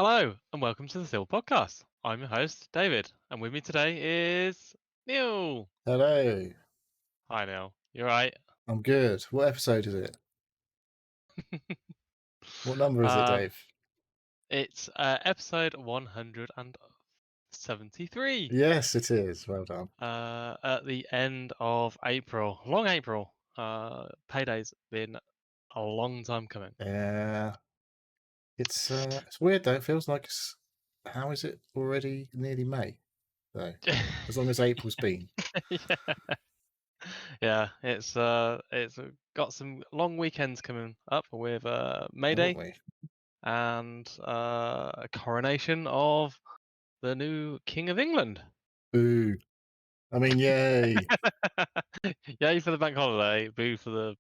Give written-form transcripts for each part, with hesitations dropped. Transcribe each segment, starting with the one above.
Hello and welcome to the Still Podcast. I'm your host, David, and with me today is Neil. Hello, Hi, Neil. You alright? I'm good. What episode is it? What number is it, um, Dave? it's episode 173. Yes, it is. Well done. At the end of April, long April. Payday's been a long time coming. Yeah, it's weird though. It feels like how is it already nearly May? Though, as long as April's been, yeah, yeah. It's got some long weekends coming up with May haven't Day we? and a coronation of the new King of England. Boo! I mean, yay! Yay for the bank holiday, boo for the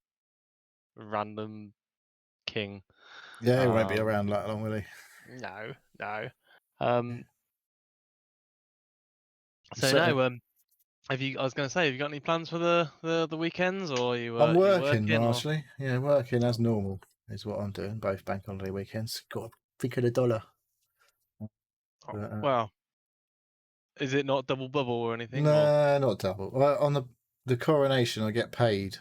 random king. Yeah, he won't be Um, around that long, will he? no, no. Um, so So, no. Have you? I was going to say, have you got any plans for the weekends, or I'm you working working, or largely. Yeah, working as normal is what I'm doing. Both bank holiday weekends. Got to think of the dollar. But, well, is it not double bubble or anything? Or no, not double. Well, on the coronation, I get paid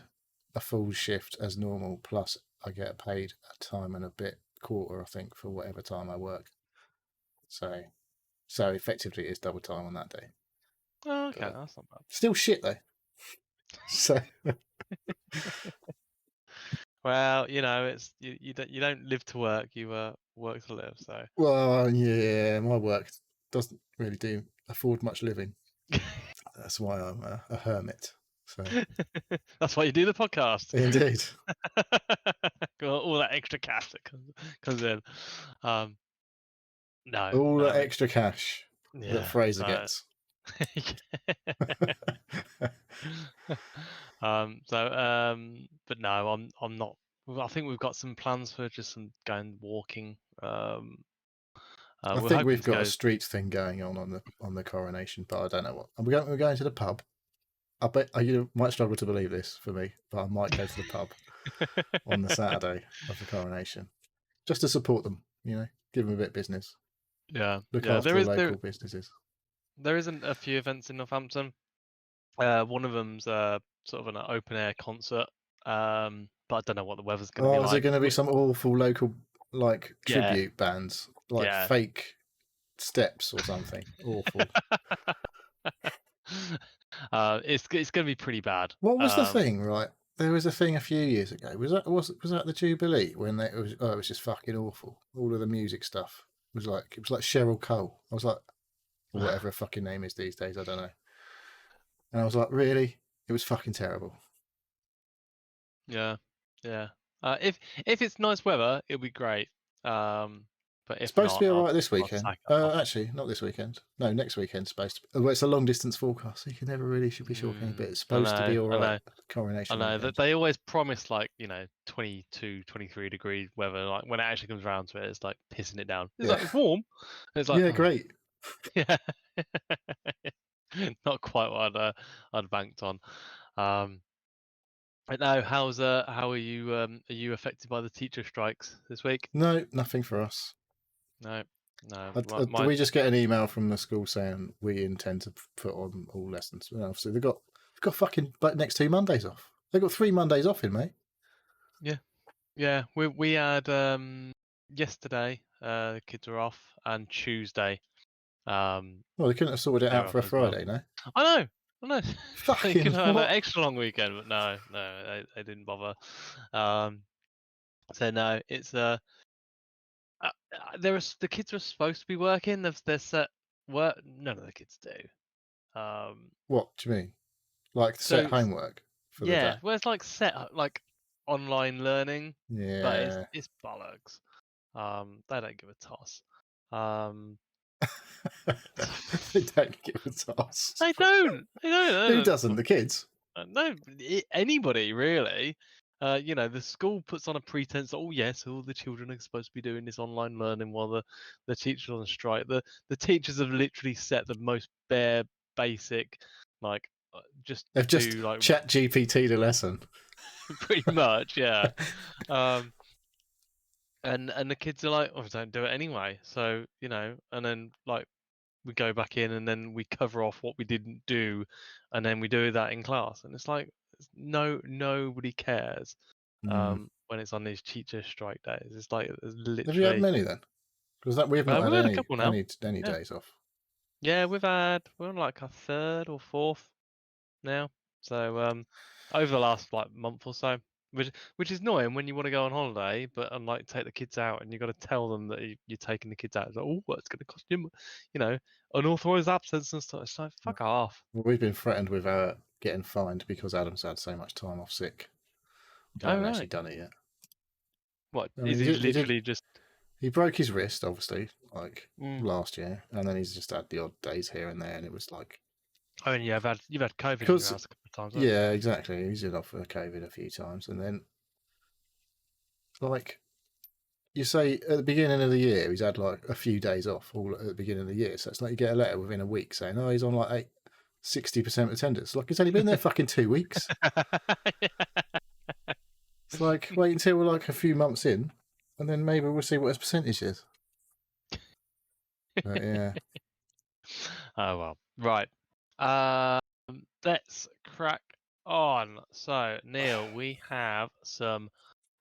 a full shift as normal, plus I get paid a time and a bit quarter, I think, for whatever time I work. So effectively, it's double time on that day. oh, okay, But that's not bad. still shit though. So Well, it's you don't live to work, you work to live. So well, yeah, my work doesn't really do afford much living. That's why I'm a hermit. So that's why you do the podcast. indeed, Got all that extra cash that comes in. Um, no, all that no, extra cash that yeah, Fraser no. gets. But no, I'm not. I think we've got some plans for just some going walking. I We're think hoping we've to got a go. street thing going on the coronation, but I don't know what. And we're going to the pub. I bet you might struggle to believe this for me, but I might go to the pub on the Saturday of the coronation just to support them. Give them a bit of business, Yeah, look yeah. after the local businesses. There isn't a few events in Northampton. One of them's sort of an open air concert. But I don't know what the weather's going to be Oh, is it like. going to be some awful local Yeah, tribute bands, like yeah. fake steps or something? Awful. It's going to be pretty bad. What was the thing? Right, there was a thing a few years ago. Was that the Jubilee when it was just fucking awful. All of the music stuff it was like Cheryl Cole. I was like, or whatever her fucking name is these days. I don't know. And I was like, really? It was fucking terrible. Yeah, yeah. If it's nice weather, it'll be great. But It's if supposed to not, be all I'll right this I'll weekend. sack it off. Actually, not this weekend. No, next weekend's supposed to be. Well, it's a long distance forecast, so you can never really should be sure of anything, but it's I supposed to know, be all I right. know, I Coronation know that weekend. they always promise 22, 23 degree weather. Like when it actually comes around to it, it's like pissing it down. It's like Yeah. it's warm. It's like Yeah, oh great. yeah, not quite what I'd banked on. Um, but no, how are you affected by the teacher strikes this week? No, nothing for us. No, no, Do my we just get an email from the school saying we intend to put on all lessons? Well, obviously, they've got fucking next 2 Mondays off. They've got 3 Mondays off in May. yeah. Yeah, we had yesterday. The kids were off, and Tuesday. Well, they couldn't have sorted it They're out off for a as well. Friday, no? I know. They Fucking could have had an what? extra long weekend, but no, they didn't bother. Um, so no, it's the kids were supposed to be working. They're set work. None of the kids do. What do you mean? Like So set homework for the yeah, day? well, it's like set like online learning, but Yeah. it's bollocks. They don't give a toss. Um, They don't give a toss. They don't. They Who don't. doesn't? The kids. No, anybody really. The school puts on a pretense. Oh yes, all the children are supposed to be doing this online learning while the teachers on strike. The teachers have literally set the most bare basic, like just They've just do like chat GPT the lesson. pretty much, yeah. Um, and the kids are like, "Oh, don't do it anyway." So and then like we go back in and then we cover off what we didn't do, and then we do that in class, and it's like nobody cares. When it's on these teacher strike days, it's like there's Have you had literally. many then? Because we've not We've had had a couple now. any Yeah, days off. yeah, we're on like our third or fourth now. So over the last like month or so, which is annoying when you want to go on holiday, but like take the kids out and you got to tell them that you're taking the kids out. It's like, oh, well, it's going to cost you, unauthorized absence and stuff. It's like fuck off. Well, we've been threatened with getting fined because Adam's had so much time off sick. I Oh haven't actually right, done it yet. what I mean, is he literally just? He broke his wrist, obviously, like Mm. last year, and then he's just had the odd days here and there, and it was like. I mean, you've had COVID in Because, your house a couple of times, haven't yeah, exactly. He's been off for COVID a few times, and then, like, you say at the beginning of the year, he's had like a few days off all at the beginning of the year. So it's like you get a letter within a week saying, "Oh, he's on like 60% attendance." Like he's only been there fucking 2 weeks. It's like wait until we're like a few months in, and then maybe we'll see what his percentage is. But yeah. Oh well, right. Let's crack on. So Neil, we have some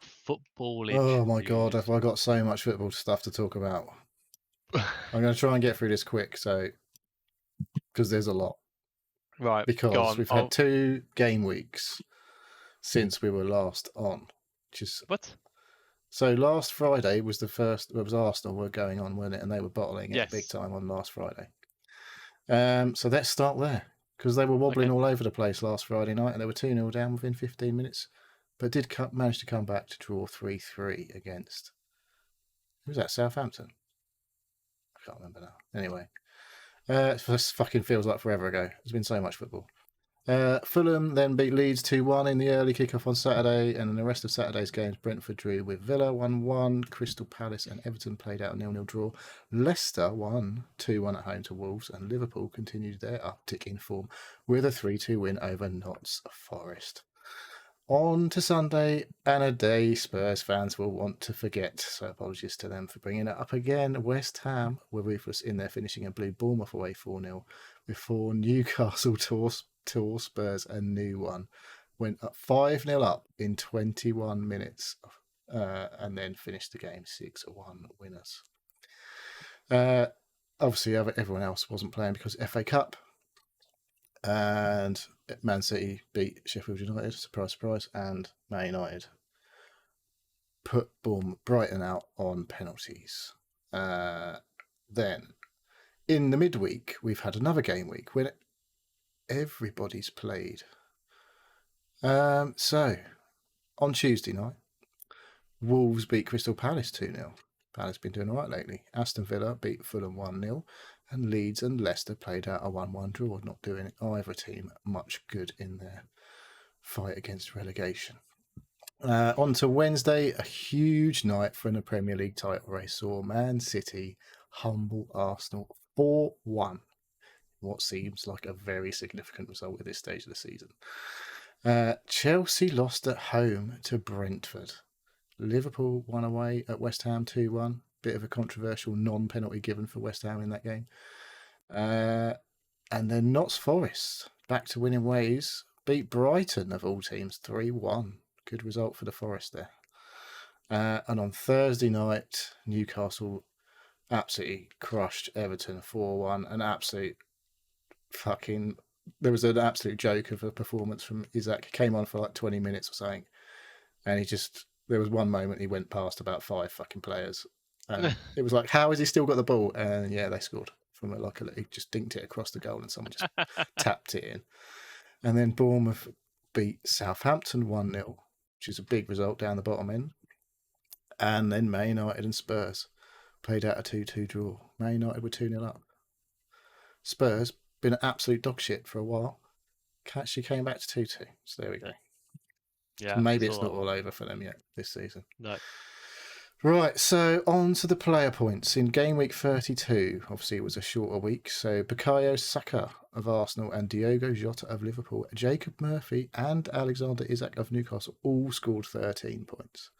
football. Oh my god, have I got so much football stuff to talk about? I'm going to try and get through this quick, so because there's a lot. Right, because we've had 2 game weeks since we were last on. Which is what? So last Friday was the first. It was Arsenal were going on, weren't it? And they were bottling Yes. it big time on last Friday. So let's start there because they were wobbling all over the place last Friday night, and they were 2-0 down within 15 minutes, but did manage to come back to draw 3-3 against. Who was that? Southampton. I can't remember now. Anyway, this fucking feels like forever ago. There's been so much football. Fulham then beat Leeds 2-1 in the early kickoff on Saturday, and in the rest of Saturday's games, Brentford drew with Villa 1-1, Crystal Palace and Everton played out a 0-0 draw. Leicester won 2-1 at home to Wolves, and Liverpool continued their uptick in form with a 3-2 win over Notts Forest. On to Sunday, and a day Spurs fans will want to forget, so apologies to them for bringing it up again. West Ham were ruthless in their finishing and blew Bournemouth away 4-0 before Newcastle tore Spurs a new one. Went up 5-0 up in 21 minutes and then finished the game 6-1 winners. Obviously, everyone else wasn't playing because FA Cup. And Man City beat Sheffield United, surprise, surprise, and Man United put Brighton out on penalties. Then, in the midweek, we've had another game week when everybody's played. So, on Tuesday night, Wolves beat Crystal Palace 2-0. Palace been doing all right lately. Aston Villa beat Fulham 1-0. And Leeds and Leicester played out a 1-1 draw, not doing either team much good in their fight against relegation. On to Wednesday, a huge night for the Premier League title race saw Man City humble Arsenal 4-1. What seems like a very significant result at this stage of the season. Chelsea lost at home to Brentford. Liverpool won away at West Ham 2-1. Bit of a controversial non-penalty given for West Ham in that game. And then Notts Forest, back to winning ways, beat Brighton, of all teams, 3-1. Good result for the Forest there. And on Thursday night, Newcastle absolutely crushed Everton 4-1. There was an absolute joke of a performance from Isaac. He came on for like 20 minutes or something. And there was one moment he went past about 5 fucking players. And it was like, how has he still got the ball? And yeah, they scored from it. He just dinked it across the goal and someone just tapped it in. And then Bournemouth beat Southampton 1-0, which is a big result down the bottom end. And then Man United and Spurs played out a 2-2 draw. Man United were 2-0 up. Spurs, been an absolute dog shit for a while, actually came back to 2-2. So there we go. Yeah, so maybe it's not all over for them yet this season. No. Right, so on to the player points. In game week 32, obviously it was a shorter week, so Bukayo Saka of Arsenal and Diogo Jota of Liverpool, Jacob Murphy and Alexander Isak of Newcastle all scored 13 points.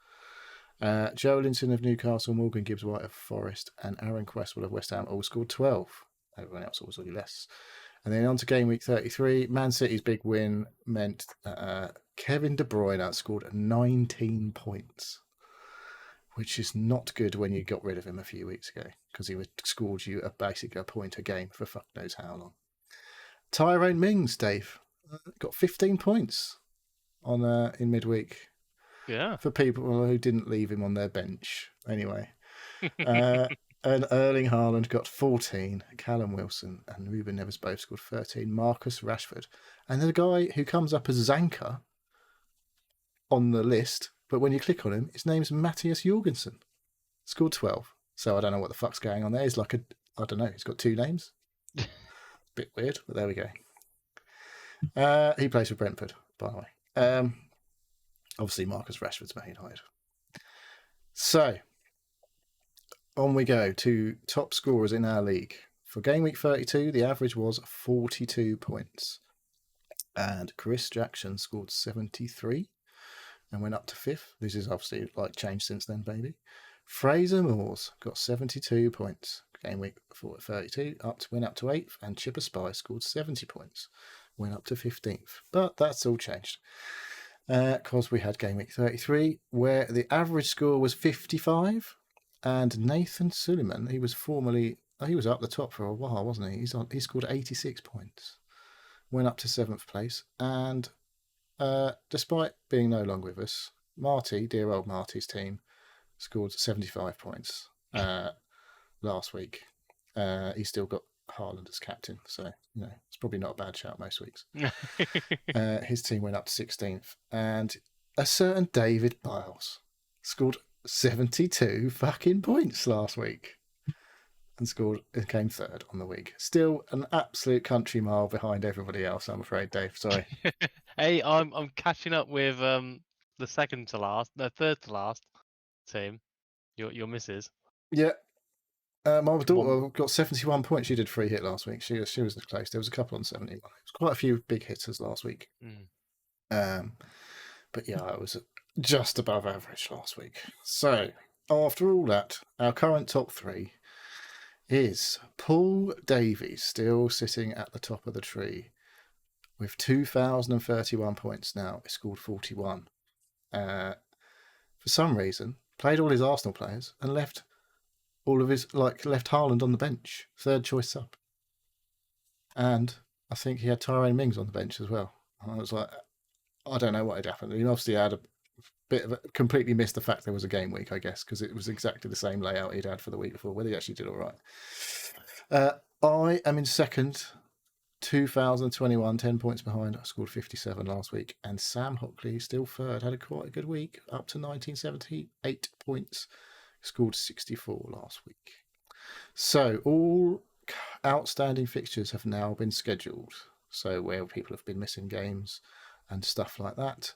Joelinton of Newcastle, Morgan Gibbs White of Forest, and Aaron Cresswell of West Ham all scored 12. Everyone else was really less. And then on to game week 33. Man City's big win meant Kevin De Bruyne scored 19 points, which is not good when you got rid of him a few weeks ago, because he would scored you basically a point a game for fuck knows how long. Tyrone Mings, Dave, got 15 points on in midweek. Yeah. For people who didn't leave him on their bench. Anyway. And Erling Haaland got 14. Callum Wilson and Ruben Neves both scored 13. Marcus Rashford. And the guy who comes up as Zanka on the list, but when you click on him, his name's Matthias Jorgensen. Scored 12. So I don't know what the fuck's going on there. He's like I don't know, he's got two names. Bit weird, but there we go. He plays for Brentford, by the way. Obviously, Marcus Rashford's Man United. So, on we go to top scorers in our league. For game week 32, the average was 42 points. And Chris Jackson scored 73 and went up to 5th. This is obviously changed since then, baby. Fraser Moores got 72 points. Game week 32 went up to 8th. And Chipper Spice scored 70 points. Went up to 15th. But that's all changed. Because we had game week 33, where the average score was 55, and Nathan Suleiman, he was up the top for a while, wasn't he? He scored 86 points, went up to 7th place, and despite being no longer with us, Marty, dear old Marty's team, scored 75 points last week. He's still got Haaland as captain, so it's probably not a bad shout most weeks. His team went up to 16th, and a certain David Biles scored 72 fucking points last week and came 3rd on the week. Still an absolute country mile behind everybody else, I'm afraid, Dave. Sorry. Hey, I'm catching up with the third to last team. Your missus. Yeah. My daughter got 71 points. She did 3 hit last week. She was close. There was a couple on 71. It was quite a few big hitters last week. But yeah, I was just above average last week. So after all that, our current top 3 is Paul Davies, still sitting at the top of the tree with 2,031 points now. He scored 41. For some reason, played all his Arsenal players and left left Haaland on the bench, 3rd choice sub. And I think he had Tyrone Mings on the bench as well. And I was like, I don't know what had happened. He obviously had a bit of completely missed the fact there was a game week, I guess, because it was exactly the same layout he'd had for the week before, whether he actually did all right. I am in 2nd, 2,021, 10 points behind. I scored 57 last week. And Sam Hockley, still 3rd, had quite a good week, up to 1978 points. Scored 64 last week. So all outstanding fixtures have now been scheduled. So where people have been missing games and stuff like that,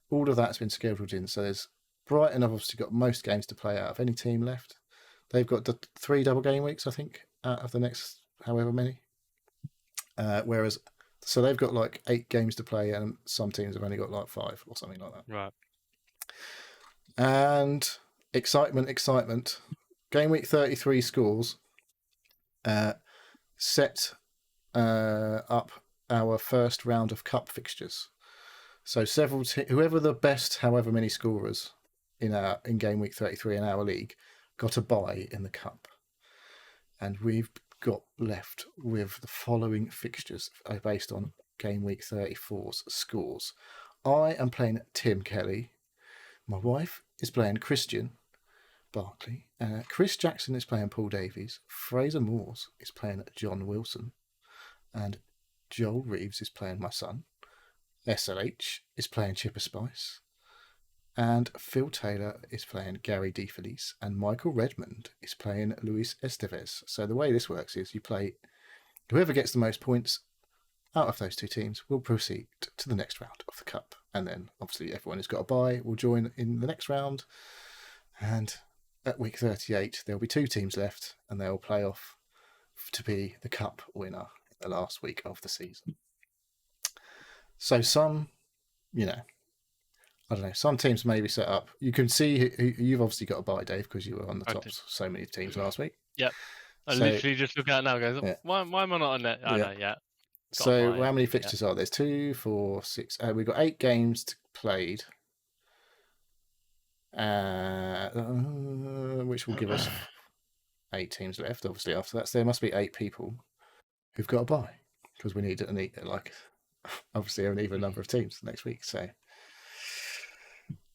all of that's been scheduled in. So there's Brighton have obviously got most games to play out of any team left. They've got 3 double game weeks, I think, out of the next however many. Whereas, so they've got 8 games to play, and some teams have only got 5 or something like that. Right. And excitement. Game week 33 scores set up our first round of cup fixtures. So whoever the best, however many scorers in game week 33 in our league got a bye in the cup. And we've got left with the following fixtures based on game week 34's scores. I am playing Tim Kelly. My wife is playing Christian Barkley. Chris Jackson is playing Paul Davies. Fraser Moores is playing John Wilson. And Joel Reeves is playing my son. SLH is playing Chipper Spice. And Phil Taylor is playing Gary DeFelice. And Michael Redmond is playing Luis Estevez. So the way this works is you play whoever gets the most points out of those 2 teams will proceed to the next round of the cup. And then obviously everyone who's got a bye will join in the next round. And at week 38, there'll be 2 teams left and they'll play off to be the cup winner in the last week of the season. So some, I don't know. Some teams may be set up. You can see you've obviously got a buy, Dave, because you were on the I top did. of so many teams last week. Yep. I So literally just look at it now and goes, yeah, why am I not on there? I yeah. know, yeah. Got to So buy how it. many Yeah. fixtures are there? There's 2, 4, 6. We've got 8 games played, which will give us 8 teams left. Obviously, after that, so there must be 8 people who've got a buy because we need like obviously an even number of teams next week. So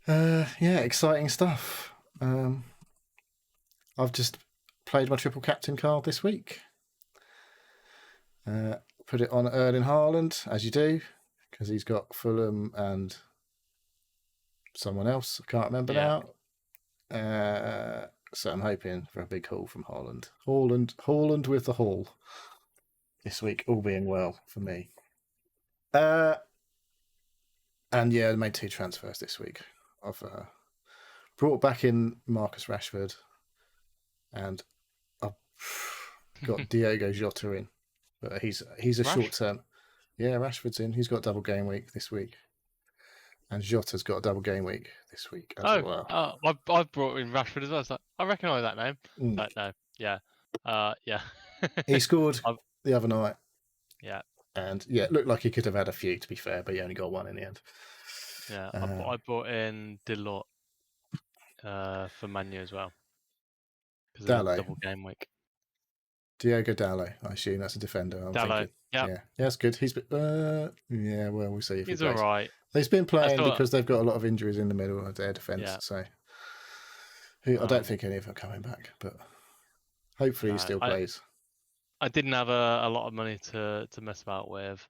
yeah, exciting stuff. I've just played my triple captain card this week. Put it on Erling Haaland, as you do, because he's got Fulham and someone else. I can't remember now. So I'm hoping for a big haul from Haaland. Haaland with the haul this week, all being well for me. And yeah, I made 2 transfers this week. I've brought back in Marcus Rashford, and I've got Diogo Jota in, but he's a short term. Yeah, Rashford's in. He's got double game week this week, and Jota's got a double game week this week as well. I've brought in Rashford as well. It's like, I recognise that name. Like, no, yeah, yeah. He scored the other night. Yeah. And yeah, it looked like he could have had a few, to be fair, but he only got 1 in the end. Yeah, I brought in Delort for Manu as well. Because of the double game week. Diogo Dalot, I assume that's a defender. Dalot, yeah, that's good. He's yeah, well, we'll see if he's all right. He's been playing because they've got a lot of injuries in the middle of their defence. Yeah. So I don't think any of them are coming back, but hopefully he still plays. I didn't have a lot of money to mess about with,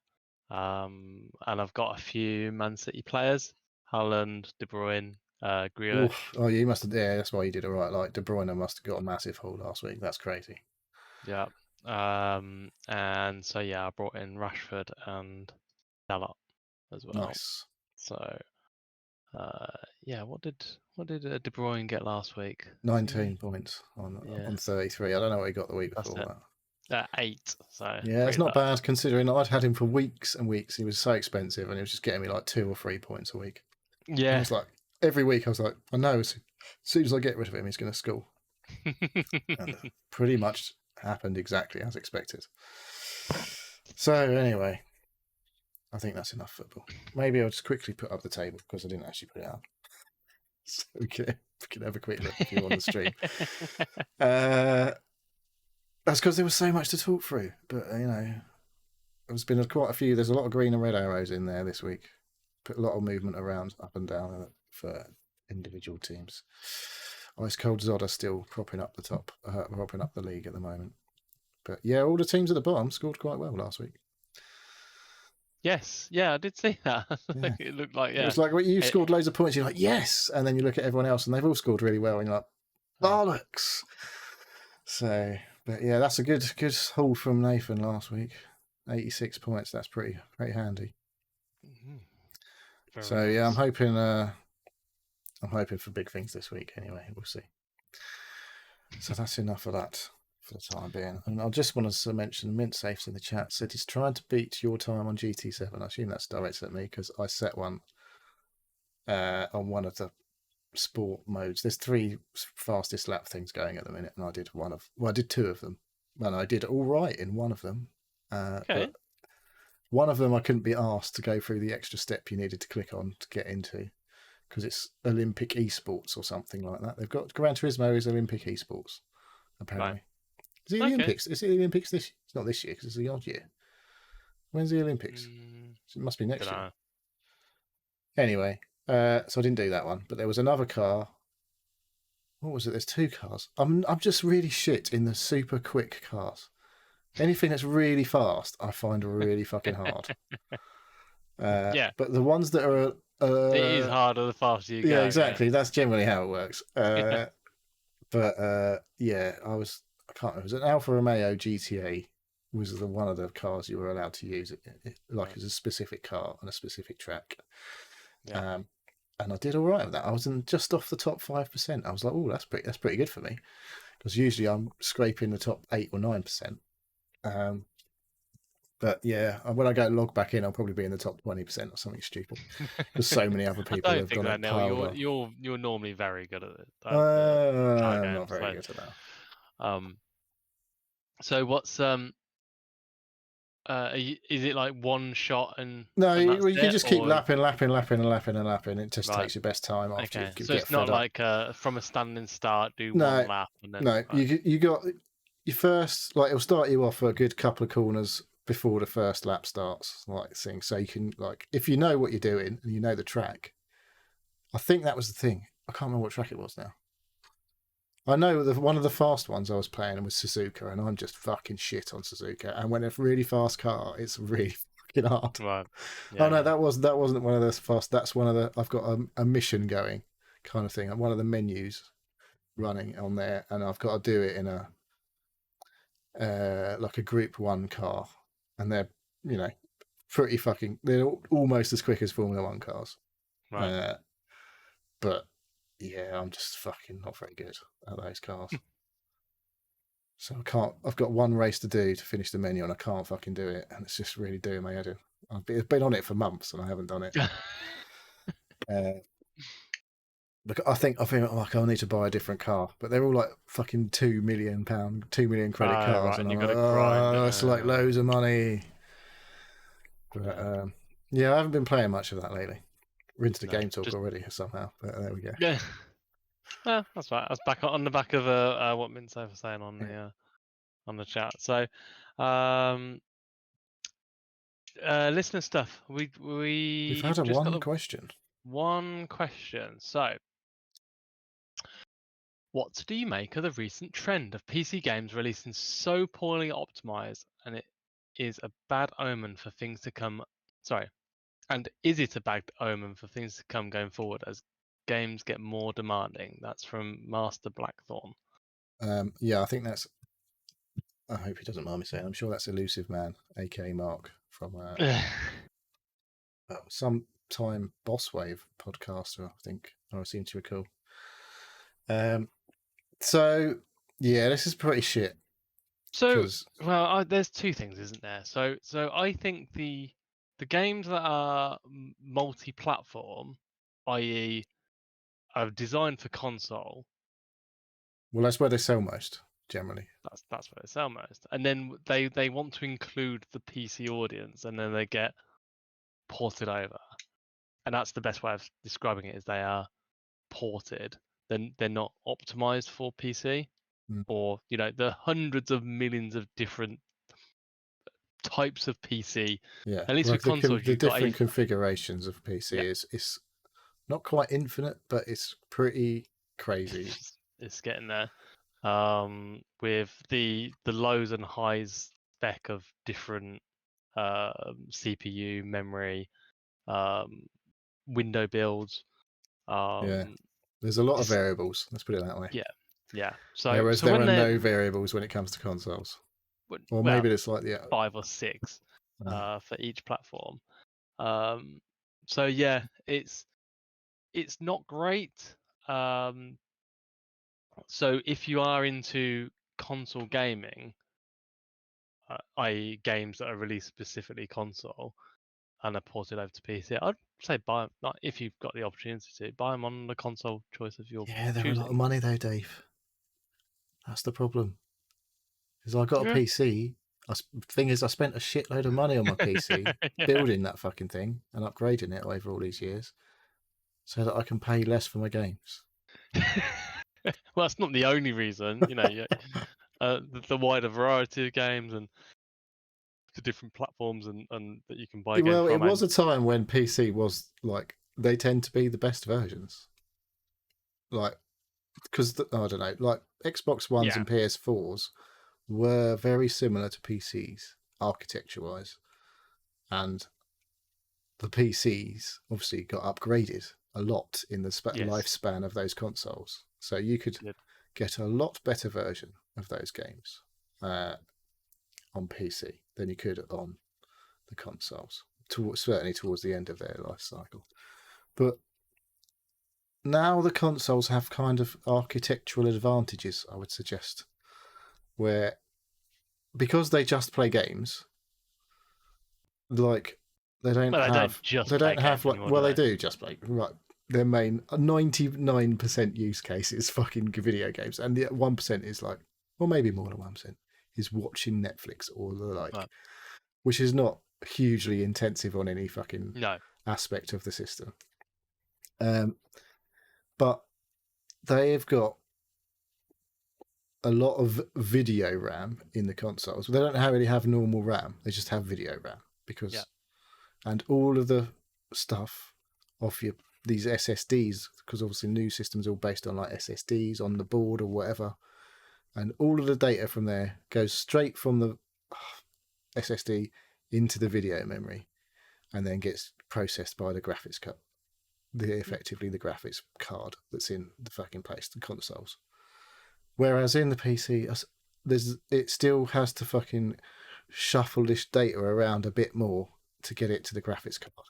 and I've got a few Man City players: Haaland, De Bruyne, Grealish. Oh, you must have. Yeah, that's why you did it right. Like De Bruyne must have got a massive haul last week. That's crazy. Yeah. And so yeah, I brought in Rashford and Dalot as well. Nice. So yeah, what did De Bruyne get last week? 19 points on 33. I don't know what he got the week before that. 8. So yeah, it's not bad considering I'd had him for weeks and weeks. He was so expensive, and he was just getting me like 2 or 3 points a week. Yeah, I was like, every week I was like, I know as soon as I get rid of him, he's going to score. And pretty much happened exactly as expected. So anyway, I think that's enough football. Maybe I'll just quickly put up the table because I didn't actually put it up. So we can have a quick look if you're on the stream. That's because there was so much to talk through. But, you know, there's been quite a few. There's a lot of green and red arrows in there this week. Put a lot of movement around up and down for individual teams. Ice Cold Zodda still propping up the top, propping up the league at the moment. But yeah, all the teams at the bottom scored quite well last week. Yes, yeah, I did see that. Yeah. It looked like, it was like you scored loads of points. You're like, yes, and then you look at everyone else, and they've all scored really well, and you're like, bollocks. So, but yeah, that's a good haul from Nathan last week. 86 points. That's pretty handy. So nice. Yeah, I'm hoping for big things this week. Anyway, we'll see. So that's enough of that for the time being. And I just want to mention Mint Safes in the chat said he's trying to beat your time on GT7. I assume that's directed at me because I set one on one of the sport modes. There's 3 fastest lap things going at the minute, and I did I did 2 of them. And I did all right in one of them. Okay. But one of them I couldn't be asked to go through the extra step you needed to click on to get into because it's Olympic Esports or something like that. They've got Gran Turismo is Olympic Esports, apparently. Right. Is it the Olympics? Is it the Olympics this year? It's not this year because it's the odd year. When's the Olympics? It must be next year. Anyway, so I didn't do that one, but there was another car. What was it? There's 2 cars. I'm just really shit in the super quick cars. Anything that's really fast, I find really fucking hard. Yeah. But the ones that are... it is harder the faster you go. Yeah, exactly. Yeah. That's generally how it works. But yeah, I can't remember. It was an Alfa Romeo GTA was one of the cars you were allowed to use. It was a specific car on a specific track. Yeah. And I did all right with that. I was just off the top 5%. I was like, oh, that's pretty good for me. Because usually I'm scraping the top 8 or 9%. But yeah, when I go log back in, I'll probably be in the top 20% or something stupid. Because so many other I people don't have think got that, it Neil. piled on. You're normally very good at it. I'm not very good at that. So what's is it like one shot and No, that's you can it, just keep or lapping. It just right? takes your best time after Okay, you so get it's not fed up. like from a standing start, do No, one lap and then no, right. you got your first, like, it'll start you off for a good couple of corners before the first lap starts, like thing. So you can, like, if you know what you're doing and you know the track. I think that was the thing. I can't remember what track it was now. I know one of the fast ones I was playing was Suzuka, and I'm just fucking shit on Suzuka. And when it's a really fast car, it's really fucking hard. Right. Oh no, that wasn't one of the fast. That's one of the. I've got a mission going, kind of thing. One of the menus running on there, and I've got to do it in a like a Group 1 car, and they're pretty fucking. They're almost as quick as Formula 1 cars. Right. But yeah, I'm just fucking not very good at those cars. So I can't. I've got one race to do to finish the menu, and I can't fucking do it, and it's just really doing my head in. I've been on it for months, and I haven't done it. Look, I think like I need to buy a different car, but they're all like fucking £2 million, £2 million credit cards, right, and you've I'm got like, to grind. it's like loads of money. But Yeah. yeah, I haven't been playing much of that lately. We're into the game talk just already somehow, but there we go. yeah. Well, that's right. I was back on the back of what Mintsafe was saying on the chat. So, listener stuff. We've had just got question. One question. So, what do you make of the recent trend of PC games releasing so poorly optimized, and it is a bad omen for things to come? Sorry, and is it a bad omen for things to come going forward as games get more demanding? That's from Master Blackthorn. Yeah, I think that's. I hope he doesn't mind me saying. I'm sure that's Elusive Man, aka Mark, from some time Bosswave podcaster. I think I seem to recall. So yeah, this is pretty shit. So, well, there's two things, isn't there? So I think the games that are multi-platform, i.e., are designed for console. Well, that's where they sell most generally. That's where they sell most, and then they want to include the PC audience, and then they get ported over, and that's the best way of describing it. Is they are ported, then they're not optimized for PC, or the hundreds of millions of different types of PC. Yeah, At least with consoles, the you've got different configurations of PC is not quite infinite, but it's pretty crazy. It's getting there. With the lows and highs spec of different CPU, memory, window builds. Yeah, there's a lot of variables. Let's put it that way. Yeah. So whereas so there when are no variables when it comes to consoles, or maybe it's like 5 or 6 for each platform. So yeah, it's not great. So if you are into console gaming, i.e. games that are released specifically console and are ported over to PC, I'd say buy them. Like, if you've got the opportunity to buy them on the console choice of your Yeah, they're choosing. a lot of money though, Dave. That's the problem. Because I got a PC. Thing is, I spent a shitload of money on my PC building that fucking thing and upgrading it over all these years, so that I can pay less for my games. Well, that's not the only reason. The wider variety of games and the different platforms and that you can buy games from. Well, it was a time when PC was like, they tend to be the best versions. Like, because I don't know, like Xbox Ones and PS4s were very similar to PCs architecture-wise, and the PCs obviously got upgraded a lot in the lifespan of those consoles. So you could get a lot better version of those games on PC than you could on the consoles, certainly towards the end of their life cycle. But now the consoles have kind of architectural advantages, I would suggest, where because they just play games, like they don't Well, have just play games like anymore, well do they they? do just play right. Their main 99% use case is fucking video games, and the 1% is like, or maybe more than 1% is watching Netflix or the like, Right. which is not hugely intensive on any fucking No. aspect of the system. But they've got a lot of video RAM in the consoles. They don't really have normal RAM. They just have video RAM because, and all of the stuff off these SSDs, because obviously new systems are all based on like SSDs on the board or whatever, and all of the data from there goes straight from the SSD into the video memory, and then gets processed by the graphics card. Effectively the graphics card that's in the fucking place, the consoles. Whereas in the PC, it still has to fucking shuffle this data around a bit more to get it to the graphics card.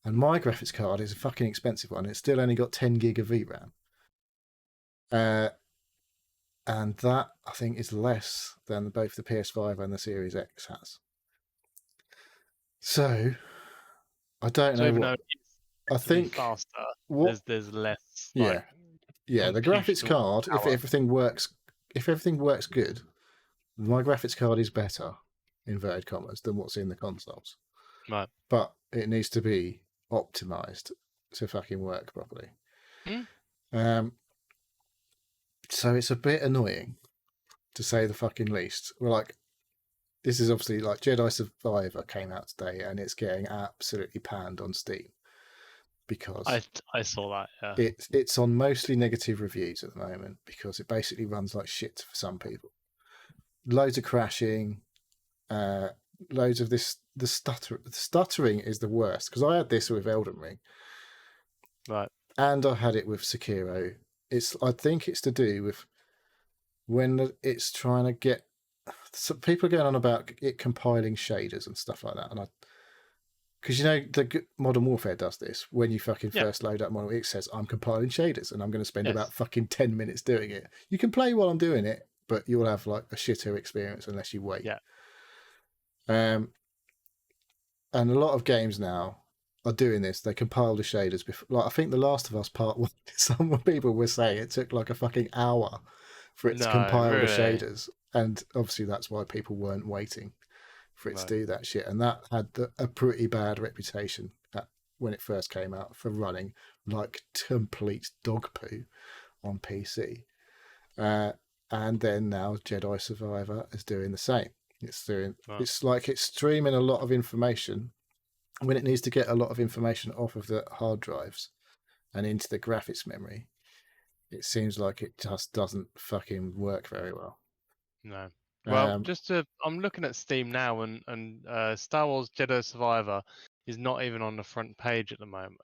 And my graphics card is a fucking expensive one. It's still only got 10 gig of VRAM. And that, I think, is less than both the PS5 and the Series X has. So, I don't know even what. Though I think faster, what there's less. yeah, yeah. The graphics card, power. if everything works good, my graphics card is better, inverted commas, than what's in the consoles. Right. But it needs to be optimized to fucking work properly. So it's a bit annoying, to say the fucking least. We're like, this is obviously like Jedi Survivor came out today, and it's getting absolutely panned on Steam because I saw that. Yeah. It's on mostly negative reviews at the moment because it basically runs like shit for some people. Loads of crashing, loads of this. The stuttering is the worst because I had this with Elden Ring, right, and I had it with Sekiro. I think it's to do with when it's trying to get. So people are going on about it compiling shaders and stuff like that, and because the Modern Warfare does this when you fucking first load up Modern Warfare, it says I'm compiling shaders and I'm going to spend about fucking 10 minutes doing it. You can play while I'm doing it, but you'll have like a shitter experience unless you wait. Yeah. And a lot of games now are doing this. They compile the shaders before. Like I think The Last of Us Part 1, some people were saying it took like a fucking hour for it to compile the shaders. And obviously that's why people weren't waiting for it to do that shit. And that had a pretty bad reputation when it first came out for running like complete dog poo on PC. And then now Jedi Survivor is doing the same. It's like it's streaming a lot of information when it needs to get a lot of information off of the hard drives and into the graphics memory. It seems like it just doesn't fucking work very well. No. Well, I'm looking at Steam now, and Star Wars Jedi Survivor is not even on the front page at the moment.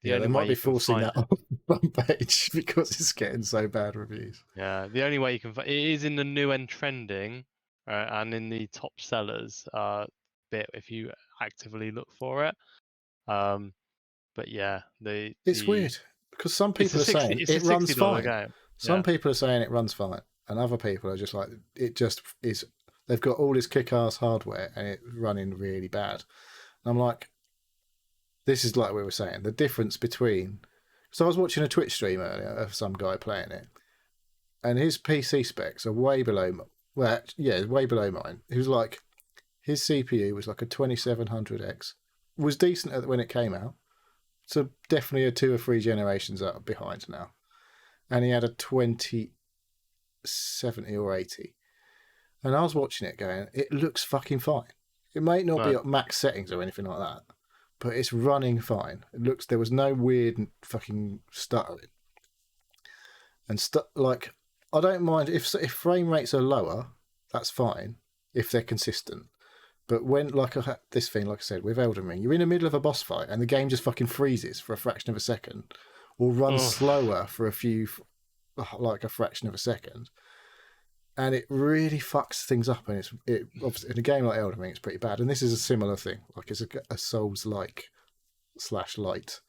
They might be forcing that on the front page because it's getting so bad reviews. Yeah, the only way you can find it is in the new and trending, and in the top sellers bit if you actively look for it. But yeah, it's weird because some people are saying it runs fine. Game. Some people are saying it runs fine, and other people are just like it just is. They've got all this kick-ass hardware and it's running really bad. And I'm like, this is like we were saying, the difference between. So I was watching a Twitch stream earlier of some guy playing it, and his PC specs are way below. Way below mine. He was like, his CPU was like a 2700X, was decent when it came out, so definitely a 2 or 3 generations up behind now, and he had a 2070 or 80, and I was watching it going, it looks fucking fine. It may not be at max settings or anything like that, but it's running fine. There was no weird fucking stuttering. And like, I don't mind if frame rates are lower, that's fine if they're consistent. But when this thing, like I said, with Elden Ring, you're in the middle of a boss fight and the game just fucking freezes for a fraction of a second, or runs slower for a fraction of a second, and it really fucks things up. And obviously in a game like Elden Ring, it's pretty bad. And this is a similar thing. Like it's a Souls-like / light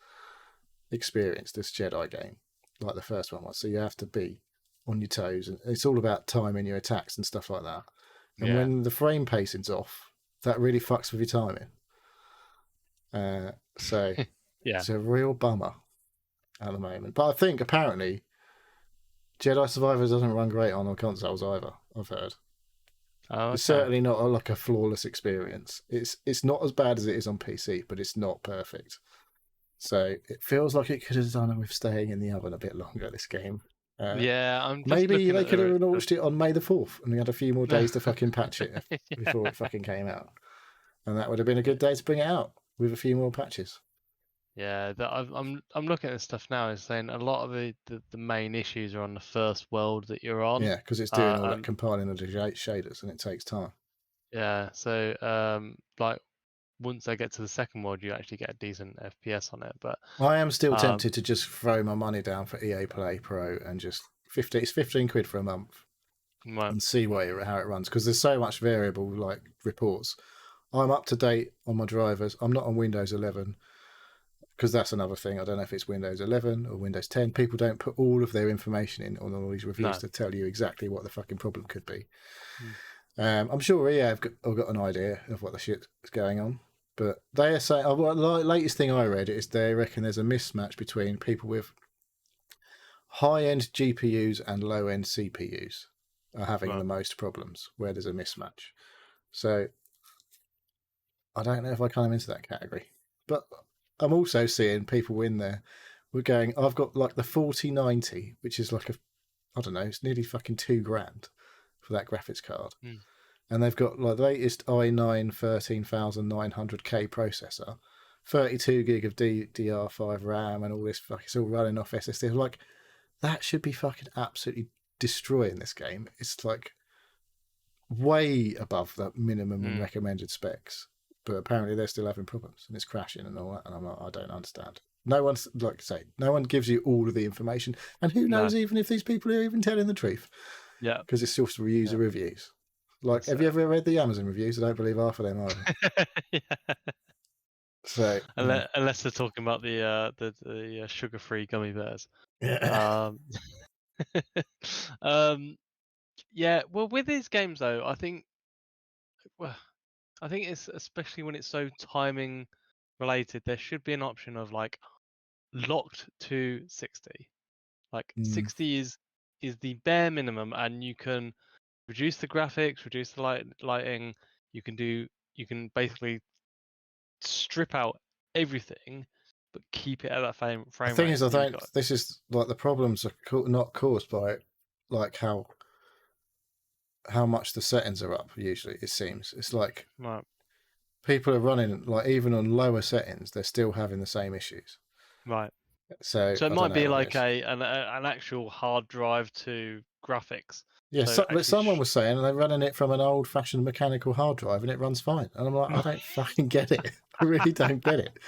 experience. This Jedi game, like the first one was. So you have to be on your toes, and it's all about timing your attacks and stuff like that. And when the frame pacing's off, that really fucks with your timing. So Yeah. it's a real bummer at the moment. But I think apparently Jedi Survivor doesn't run great on consoles either. I've heard. Oh, It's okay. certainly not like a flawless experience. It's not as bad as it is on PC, but it's not perfect. So it feels like it could have done with staying in the oven a bit longer. This game. Yeah, I'm just Maybe looking they at could have the launched it on May the 4th, and we had a few more days to fucking patch it before it fucking came out, and that would have been a good day to bring it out with a few more patches. Yeah, I'm looking at this stuff now. It's saying a lot of the main issues are on the first world that you're on. Yeah, because it's doing all that And compiling of the shaders, and it takes time. yeah, so like once I get to the second world, you actually get a decent FPS on it. But I am still tempted to just throw my money down for EA Play Pro and just it's 15 quid for a month right, and see how it runs, because there's so much variable like reports. I'm up to date on my drivers. I'm not on Windows 11 because that's another thing. I don't know if it's Windows 11 or Windows 10. People don't put all of their information in on all these reviews to tell you exactly what the fucking problem could be. I'm sure EA have got an idea of what the shit is going on. But they are saying, the latest thing I read is they reckon there's a mismatch between people with high-end GPUs and low-end CPUs are having the most problems, where there's a mismatch. So I don't know if I come into that category. But I'm also seeing people in there. We're going, I've got like the 4090, which is like I don't know, it's nearly fucking $2,000 for that graphics card. And they've got like the latest i9 13900K processor, 32 gig of DDR5 RAM, and all this fuck. It's all running off SSD. I'm like, that should be fucking absolutely destroying this game. It's like way above the minimum and recommended specs, but apparently they're still having problems and it's crashing and all that. And I'm like, I don't understand. No one's like I say, no one gives you all of the information, and who knows even if these people are even telling the truth? Yeah, because it's just user reviews. Like, have you ever read the Amazon reviews? I don't believe half of them either. yeah. So unless they're talking about the sugar-free gummy bears. yeah. Yeah. Well, with these games though, I think it's especially when it's so timing related, there should be an option of like locked to 60. Like 60 is the bare minimum, and you can reduce the graphics, reduce the lighting. You can basically strip out everything, but keep it at that frame The rate. thing is, I think this is like the problems are not caused by like how much the settings are up. Usually, it seems it's like people are running like even on lower settings, they're still having the same issues. Right. So it might be like an actual hard drive to graphics. Yeah, but someone was saying they're running it from an old-fashioned mechanical hard drive and it runs fine. And I'm like, I don't fucking get it. I really don't get it.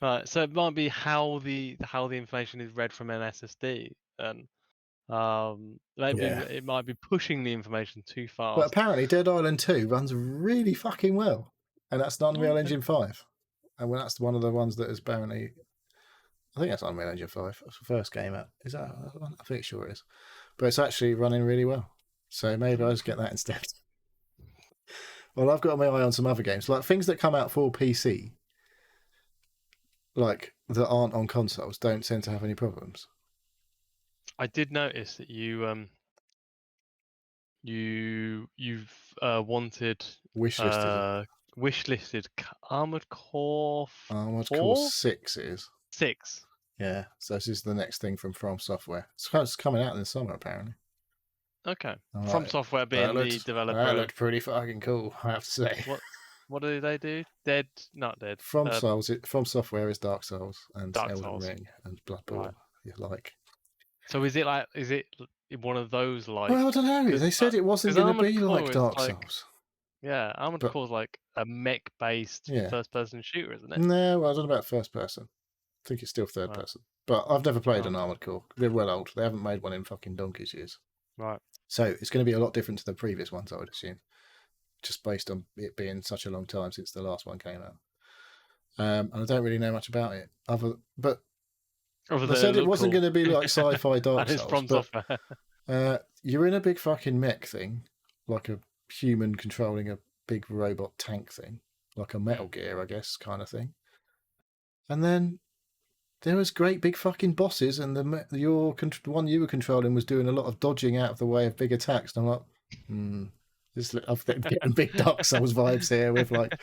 Right, so it might be how the information is read from an SSD, and maybe it might be pushing the information too fast. But apparently, Dead Island 2 runs really fucking well, and that's the Unreal Engine 5. And that's one of the ones that is apparently, I think that's Unreal Engine 5. That's the first game out. Is that one? I think sure it is. But it's actually running really well. So maybe I'll just get that instead. Well, I've got my eye on some other games, like things that come out for PC, like that aren't on consoles, don't tend to have any problems. I did notice that you've wanted wishlisted Armored Core. Armored Core 6 is 6. Yeah, so this is the next thing from From Software. It's coming out in the summer, apparently. Okay. From Software being the developer. That looked pretty fucking cool, I have to say. What do they do? Not Dead. From Software is Dark Souls and Elden Ring and Bloodborne. Right. You like. So is it one of those like? Well, I don't know. They said it wasn't going to be like Dark Souls. Yeah, Armored Core is like a mech-based first-person shooter, isn't it? No, I don't know about first person. I think it's still third person. But I've never played an Armored Core. They're well old. They haven't made one in fucking donkey's years. Right. So it's going to be a lot different to the previous ones, I would assume, just based on it being such a long time since the last one came out. And I don't really know much about it. But they said it wasn't going to be like sci-fi Dark Souls. But you're in a big fucking mech thing, like a human controlling a big robot tank thing, like a Metal Gear, I guess, kind of thing. And then there was great big fucking bosses, and the one you were controlling was doing a lot of dodging out of the way of big attacks. And I'm like, I'm getting big Dark Souls vibes here with like.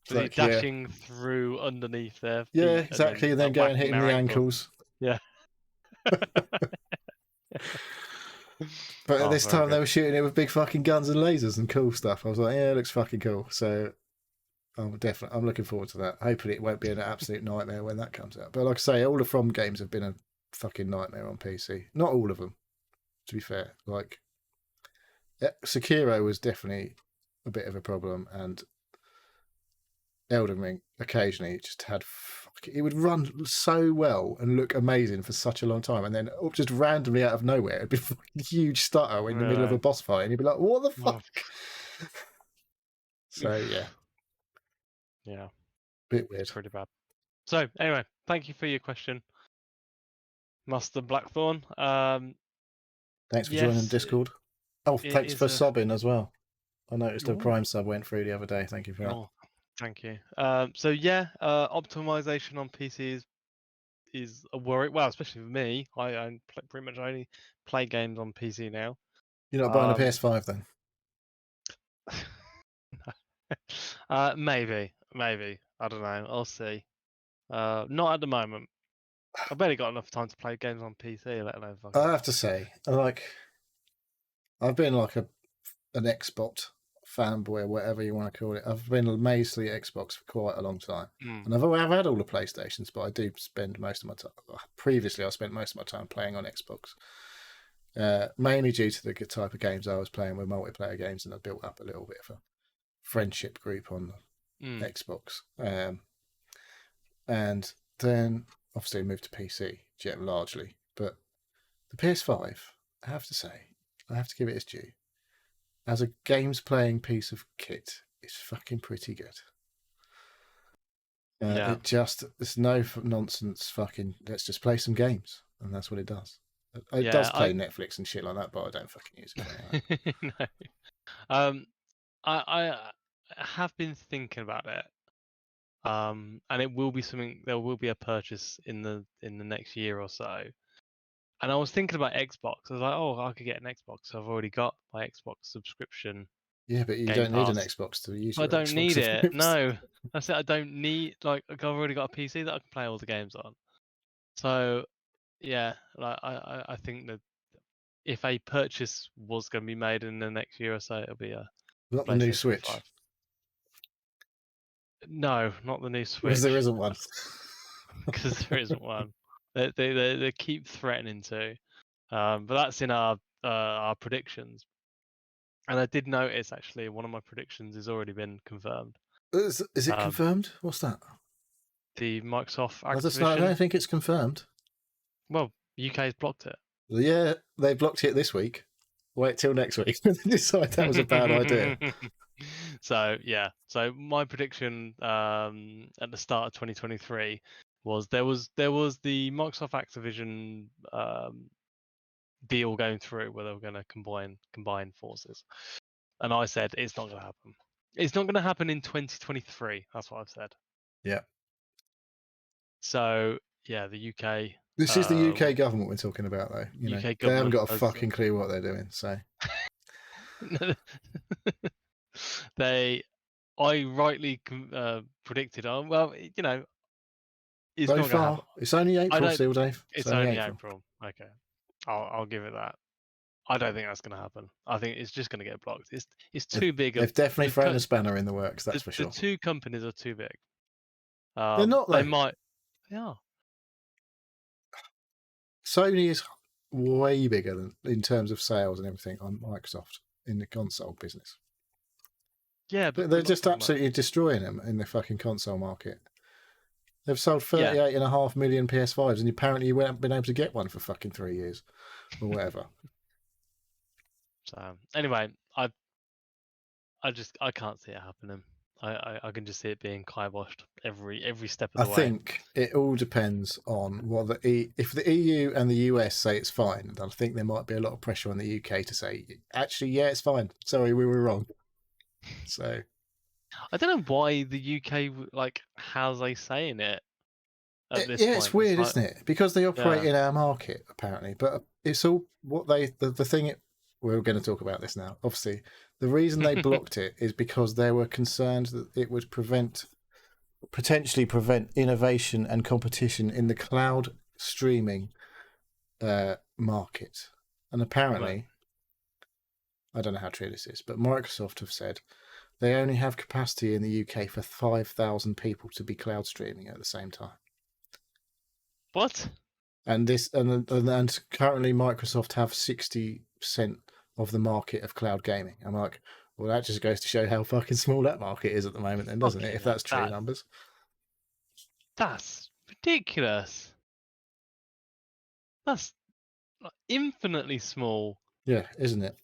So like, dashing through underneath their feet. Yeah, exactly. And then going hitting the ankles. Yeah. But at this time, they were shooting it with big fucking guns and lasers and cool stuff. I was like, yeah, it looks fucking cool. So I'm looking forward to that. Hopefully, it won't be an absolute nightmare when that comes out. But like I say, all the From games have been a fucking nightmare on PC. Not all of them, to be fair. Like Sekiro was definitely a bit of a problem, and Elden Ring occasionally just had. It would run so well and look amazing for such a long time, and then just randomly out of nowhere, it'd be a huge stutter in the middle of a boss fight, and you'd be like, "What the fuck?" So yeah, bit weird, pretty bad. So anyway, thank you for your question, Master Blackthorn. Thanks for joining Discord. Oh, thanks for subbing as well. I noticed a Prime sub went through the other day. Thank you for that. Thank you. So yeah, optimization on PC is a worry. Well, especially for me, I pretty much only play games on PC now. You're not buying a PS5 then? Maybe. I don't know. I'll see. Not at the moment. I've barely got enough time to play games on PC. Let alone. I have to say, I've been like an Xbox fanboy, or whatever you want to call it. I've been amazingly Xbox for quite a long time, and I've had all the PlayStations, but I do spend most of my time. Previously, I spent most of my time playing on Xbox, mainly due to the type of games I was playing with multiplayer games, and I built up a little bit of a friendship group on Xbox, and then obviously moved to PC largely. But the PS5, I have to say, I have to give it its due. As a games playing piece of kit, it's fucking pretty good. It's no nonsense fucking, let's just play some games. And that's what it does. It does play Netflix and shit like that, but I don't fucking use it. No. I have been thinking about it. And it will be something, there will be a purchase in the next year or so. And I was thinking about Xbox. I was like, oh, I could get an Xbox. I've already got my Xbox subscription. Yeah, but you don't need an Xbox to use it. I don't need it. No. That's it. I don't need, like, I've already got a PC that I can play all the games on. So, yeah, like I think that if a purchase was going to be made in the next year or so, it'll be a not the new Switch. 5. No, not the new Switch. Because there isn't one. Because there isn't one. They keep threatening to, but that's in our predictions. And I did notice actually one of my predictions has already been confirmed. Is it confirmed? What's that? The Microsoft Activision. I don't think it's confirmed. Well, UK's blocked it. Yeah, they blocked it this week. Wait till next week. They decide that was a bad idea. So yeah, so my prediction at the start of 2023 was there was the Microsoft Activision deal going through where they were going to combine forces, and I said it's not going to happen. It's not going to happen in 2023. That's what I've said. Yeah. So yeah, the UK. This is the UK government we're talking about, though. UK they haven't got a fucking clue what they're doing. So. I rightly predicted. Well, it's so not far. It's only April still, Dave. It's only April. Okay, I'll give it that. I don't think that's going to happen. I think it's just going to get blocked. It's too big. They've definitely thrown a spanner in the works. That's for sure. The two companies are too big. They're not. They might. They are. Sony is way bigger in terms of sales and everything on Microsoft in the console business. Yeah, but they're just absolutely destroying them in the fucking console market. They've sold 38.5 million PS5s, and apparently you haven't been able to get one for fucking 3 years or whatever. So anyway, I can't see it happening. I can just see it being kiboshed every step of the way. I think it all depends on what if the EU and the US say it's fine. I think there might be a lot of pressure on the UK to say, actually, yeah, it's fine. Sorry, we were wrong. So I don't know why the UK like has a say in it at this Yeah, it's point. It's weird, like, isn't it? Because they operate yeah. in our market, apparently. But it's all what the thing. We're going to talk about this now. Obviously, the reason they blocked it is because they were concerned that it would potentially prevent innovation and competition in the cloud streaming market. And Right. apparently, I don't know how true this is, but Microsoft have said they only have capacity in the UK for 5,000 people to be cloud streaming at the same time. What? And currently Microsoft have 60% of the market of cloud gaming. I'm like, well, that just goes to show how fucking small that market is at the moment, then, doesn't it? If that's true numbers. That's ridiculous. That's like, infinitely small. Yeah, isn't it?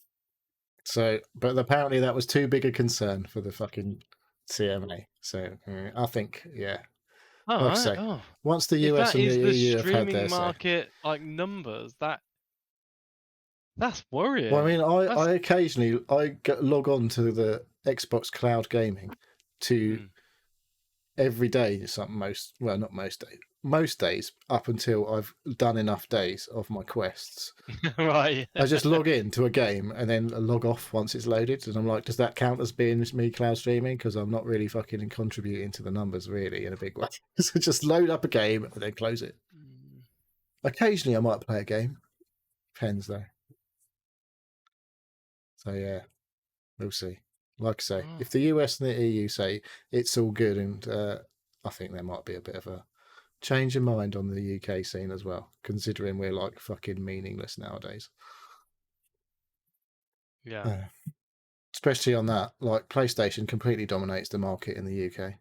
So, but apparently that was too big a concern for the fucking CMA. So I think, yeah, All like I right. say, Oh, once the if US that and the is the EU have had streaming their say. market like numbers, that's worrying. Well, I mean, That's... I occasionally log on to the Xbox Cloud Gaming to every day. Not most days up until I've done enough days of my quests. Right. I just log into a game and then log off once it's loaded, and I'm like, does that count as being me cloud streaming? Because I'm not really fucking contributing to the numbers really in a big way. So just load up a game and then close it. Occasionally, I might play a game. Depends though. So yeah, we'll see. Like I say, if the US and the EU say it's all good, and I think there might be a bit of a change in mind on the UK scene as well, considering we're like fucking meaningless nowadays. Yeah. Especially on that, like PlayStation completely dominates the market in the UK.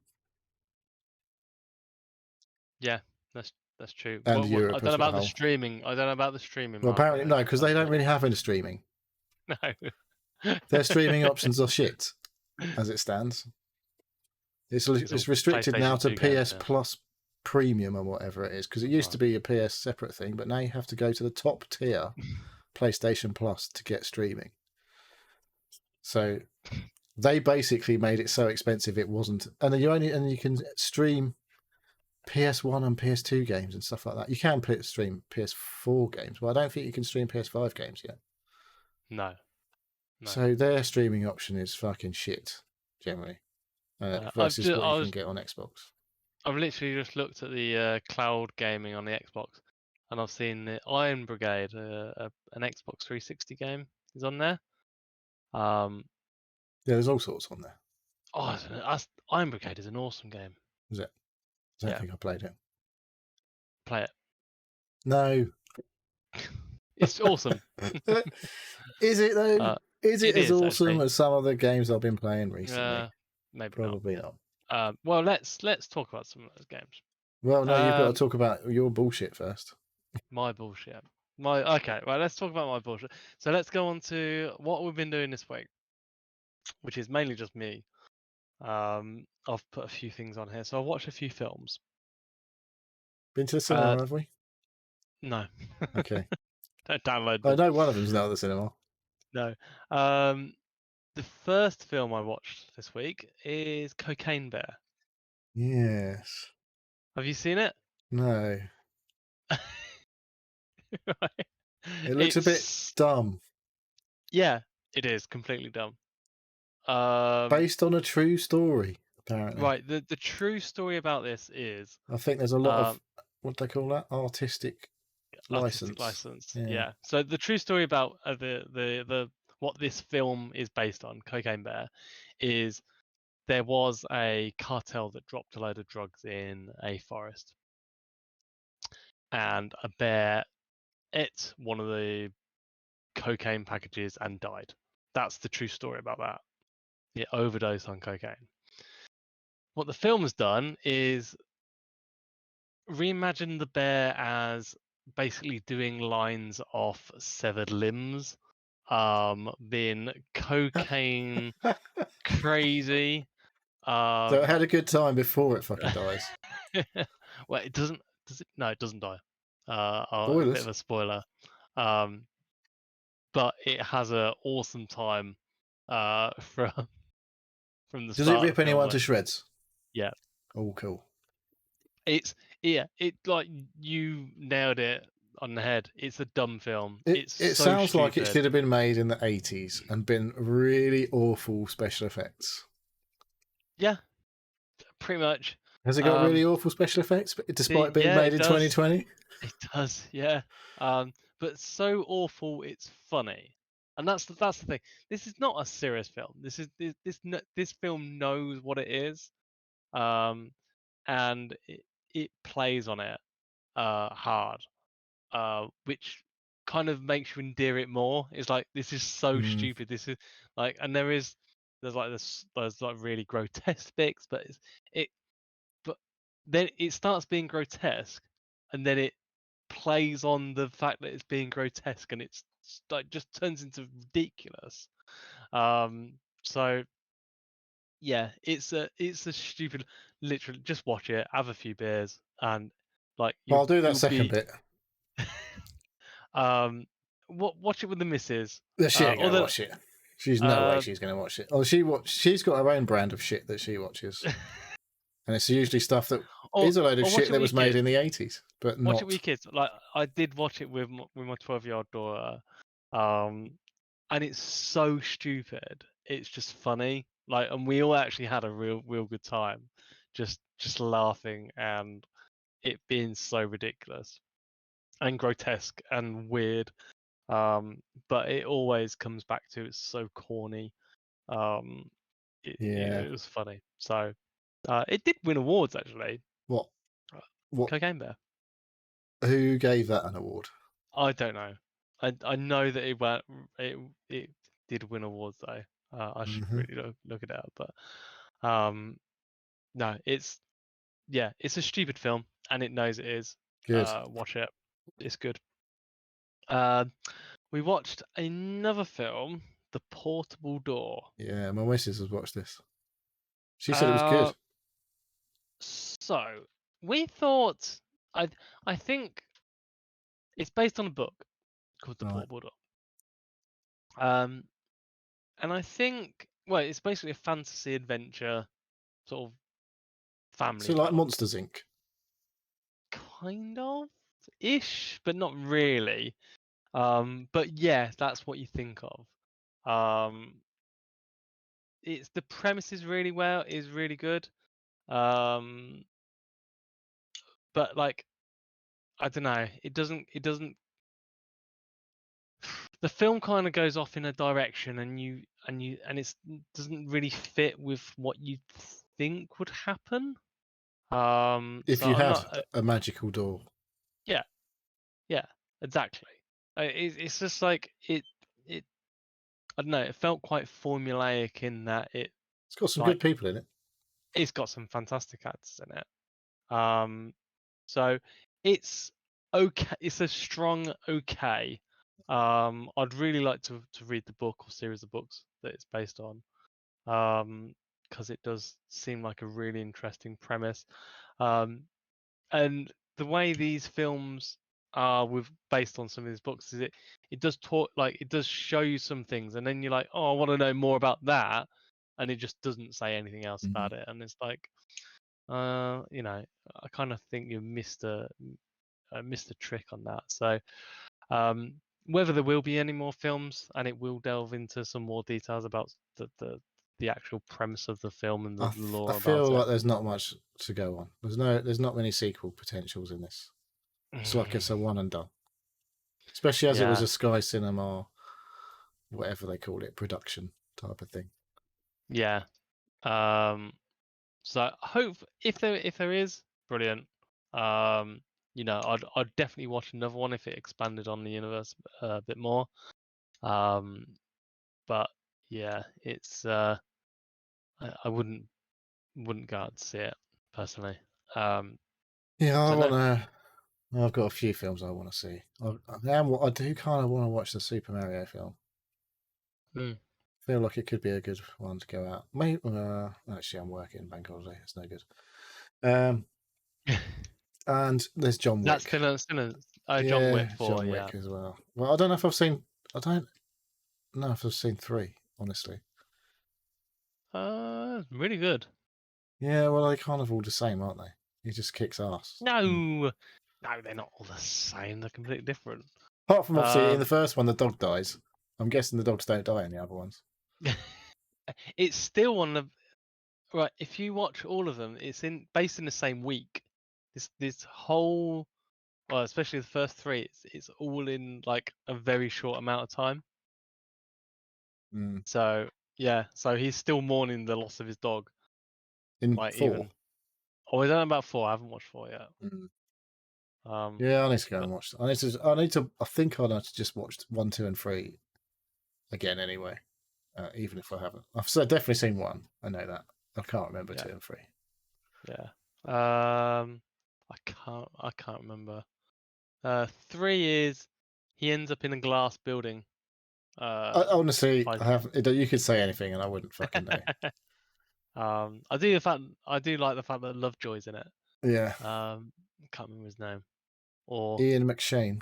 Yeah, that's true. And I Europe don't know as a about the whole. streaming. I don't know about the streaming Well, market. apparently no, because they don't really have any streaming. No. Their streaming options are shit as it stands. It's restricted now to PS Plus Premium or whatever it is, because it used to be a PS separate thing, but now you have to go to the top tier PlayStation Plus to get streaming. So they basically made it so expensive it wasn't, and you can stream PS1 and PS2 games and stuff like that. You can stream PS4 games, but I don't think you can stream PS5 games yet. No. So their streaming option is fucking shit generally, versus what you can get on Xbox. I've literally just looked at the cloud gaming on the Xbox, and I've seen the Iron Brigade, an Xbox 360 game, is on there. Yeah, there's all sorts on there. Oh, Iron Brigade is an awesome game. Is it? I don't think I played it. Play it. No. It's awesome. Is it though? Is it as awesome actually as some of the games I've been playing recently? Maybe Probably not. Well, let's talk about some of those games. Well, no, you've got to talk about your bullshit first. My bullshit. Okay. Well, let's talk about my bullshit. So let's go on to what we've been doing this week, which is mainly just me. I've put a few things on here. So I watched a few films. Been to the cinema, have we? No. Okay. Don't download them. I know one of them's not at the cinema. No. The first film I watched this week is Cocaine Bear. Yes. Have you seen it? No. It looks a bit dumb. Yeah, it is completely dumb. Based on a true story, apparently. Right. The true story about this is, I think there's a lot of, what do they call that? Artistic license. Yeah. So the true story about the what this film is based on, Cocaine Bear, is there was a cartel that dropped a load of drugs in a forest, and a bear ate one of the cocaine packages and died. That's the true story about that. It overdosed on cocaine. What the film has done is reimagine the bear as basically doing lines off severed limbs, being cocaine crazy. So it had a good time before it fucking dies. Well, it doesn't. Does it? No, it doesn't die. A bit of a spoiler. But it has an awesome time from from the Does it start of rip the film. anyone to Like, shreds? yeah, Oh, cool. it's like you nailed it on the head. It's a dumb film. It It's so sounds like it stupid. should have been made in the 80s and been really awful special effects. Yeah, pretty much. Has it got really awful special effects, despite being made in 2020? It does, yeah. But so awful, it's funny, and that's the thing. This is not a serious film. This film knows what it is, and it plays on it hard, which kind of makes you endear it more. It's like, this is so stupid. This is like, and there's like really grotesque bits, but but then it starts being grotesque, and then it plays on the fact that it's being grotesque, and it's like just turns into ridiculous. So yeah, it's a stupid. Literally, just watch it, have a few beers, and like Well, I'll do that you'll second be. bit. Watch it with the missus. She ain't Or going to watch it. She's no way uh, she's going to watch it. Oh, she's got her own brand of shit that she watches. And it's usually stuff that is a load of shit that was made in the 80s, but watch not. it with your kids. Like, I did watch it with my 12-year-old daughter, and it's so stupid. It's just funny. Like, and we all actually had a real good time, just laughing, and it being so ridiculous and grotesque and weird. But it always comes back to, it's so corny. It was funny. So it did win awards, actually. What? Cocaine Bear. Who gave that an award? I don't know. I know that it did win awards, though. I should really look it up, but no, it's a stupid film, and it knows it is. Good. Watch it. It's good. We watched another film, The Portable Door. Yeah, my missus has watched this. She said it was good. So we thought, I think it's based on a book called The Portable Door. And I think, well, it's basically a fantasy adventure sort of family. So like Monsters Inc. Kind of ish, but not really. But yeah, that's what you think of. It's the premise is really good. But like, I don't know, it doesn't the film kind of goes off in a direction, and it doesn't really fit with what you think would happen. If so you I'm had not, a magical door. Yeah, exactly. It's just like it. I don't know. It felt quite formulaic in that it's got some good people in it. It's got some fantastic actors in it. So it's okay. It's a strong okay. I'd really like to read the book or series of books that it's based on, because it does seem like a really interesting premise. And the way these films are based on some of these books is it does talk, like, it does show you some things, and then you're like, oh, I want to know more about that, and it just doesn't say anything else about it, and it's like, I kind of think you missed a trick on that. So whether there will be any more films, and it will delve into some more details about the actual premise of the film and the lore about it. I feel like there's not much to go on. There's not many sequel potentials in this. It's like it's a one and done. Especially as it was a Sky Cinema, whatever they call it, production type of thing. Yeah. So I hope if there is, brilliant. I'd definitely watch another one if it expanded on the universe a bit more. But yeah, it's I wouldn't go out to see it personally. Yeah, I've got a few films I want to see. I do kind of want to watch the Super Mario film. I feel like it could be a good one to go out. Maybe actually, I'm working bank holiday. It's no good. And there's John Wick. That's still John Wick 4, John Wick as well. Well, I don't know if I've seen. I don't know if I've seen 3, honestly. Really good. Yeah, well, they kind of all the same, aren't they? He just kicks ass. No, they're not all the same. They're completely different. Apart from obviously in the Um, first one, the dog dies. I'm guessing the dogs don't die in the other ones. it's still one of right. If you watch all of them, it's based in the same week. This whole, well, especially the first three, it's all in like a very short amount of time. Mm. So yeah, so he's still mourning the loss of his dog. In Like 4. even, oh, I don't know about 4. I haven't watched 4 yet. Mm. Um, Yeah, I need to go but and watch. I need to. I think I need to just watch 1, 2, and 3 again anyway. Even if I haven't, definitely seen 1. I know that. I can't remember yeah, 2 and 3. yeah. I can't remember. 3 is he ends up in a glass building. Honestly, I Finds haven't. You could say anything, and I wouldn't fucking know. I do like the fact that Lovejoy's in it. Yeah, Can't remember his name. Or Ian McShane.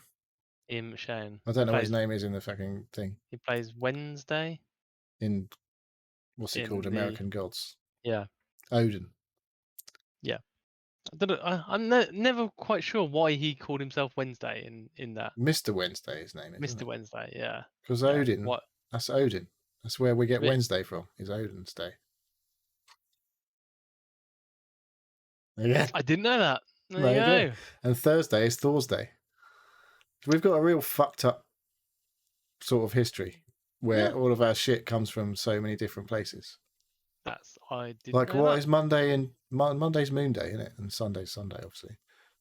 Ian McShane. I don't know what his name is in the fucking thing. He plays Wednesday In what's it called? in the American Gods. yeah. Odin. Yeah. I don't know, I'm never quite sure why he called himself Wednesday in that. Mr. Wednesday, his name is, isn't Mr. it? Wednesday, yeah. Because Yeah. Odin. What? That's Odin. That's where we get But- Wednesday from. Is Odin's day. Yeah. I didn't know that. There There you you go. go. And Thursday is Thor's Day. We've got a real fucked up sort of history where Yeah. all of our shit comes from so many different places. I didn't Like, know what that. is Monday and Monday's Moon Day, isn't it? And Sunday's Sunday, obviously.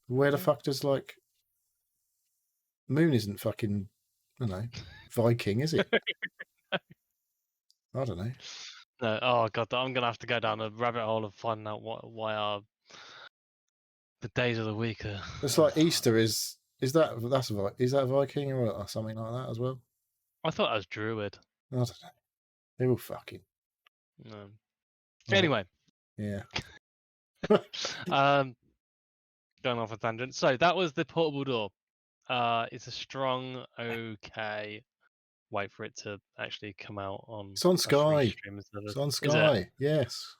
Where the Yeah. fuck does like Moon isn't fucking, I don't know, Viking, is it? I don't know. No, oh god, I'm gonna have to go down a rabbit hole of finding out why our the days of the week are. It's like Easter is that Viking or something like that as well? I thought I was Druid. I don't know. They're all fucking. No. Oh, Anyway, yeah. going off a tangent. So that was the portable door. It's a strong okay. Wait for it to actually come out on. It's on Sky. Streaming It's on Is it? Sky. Yes,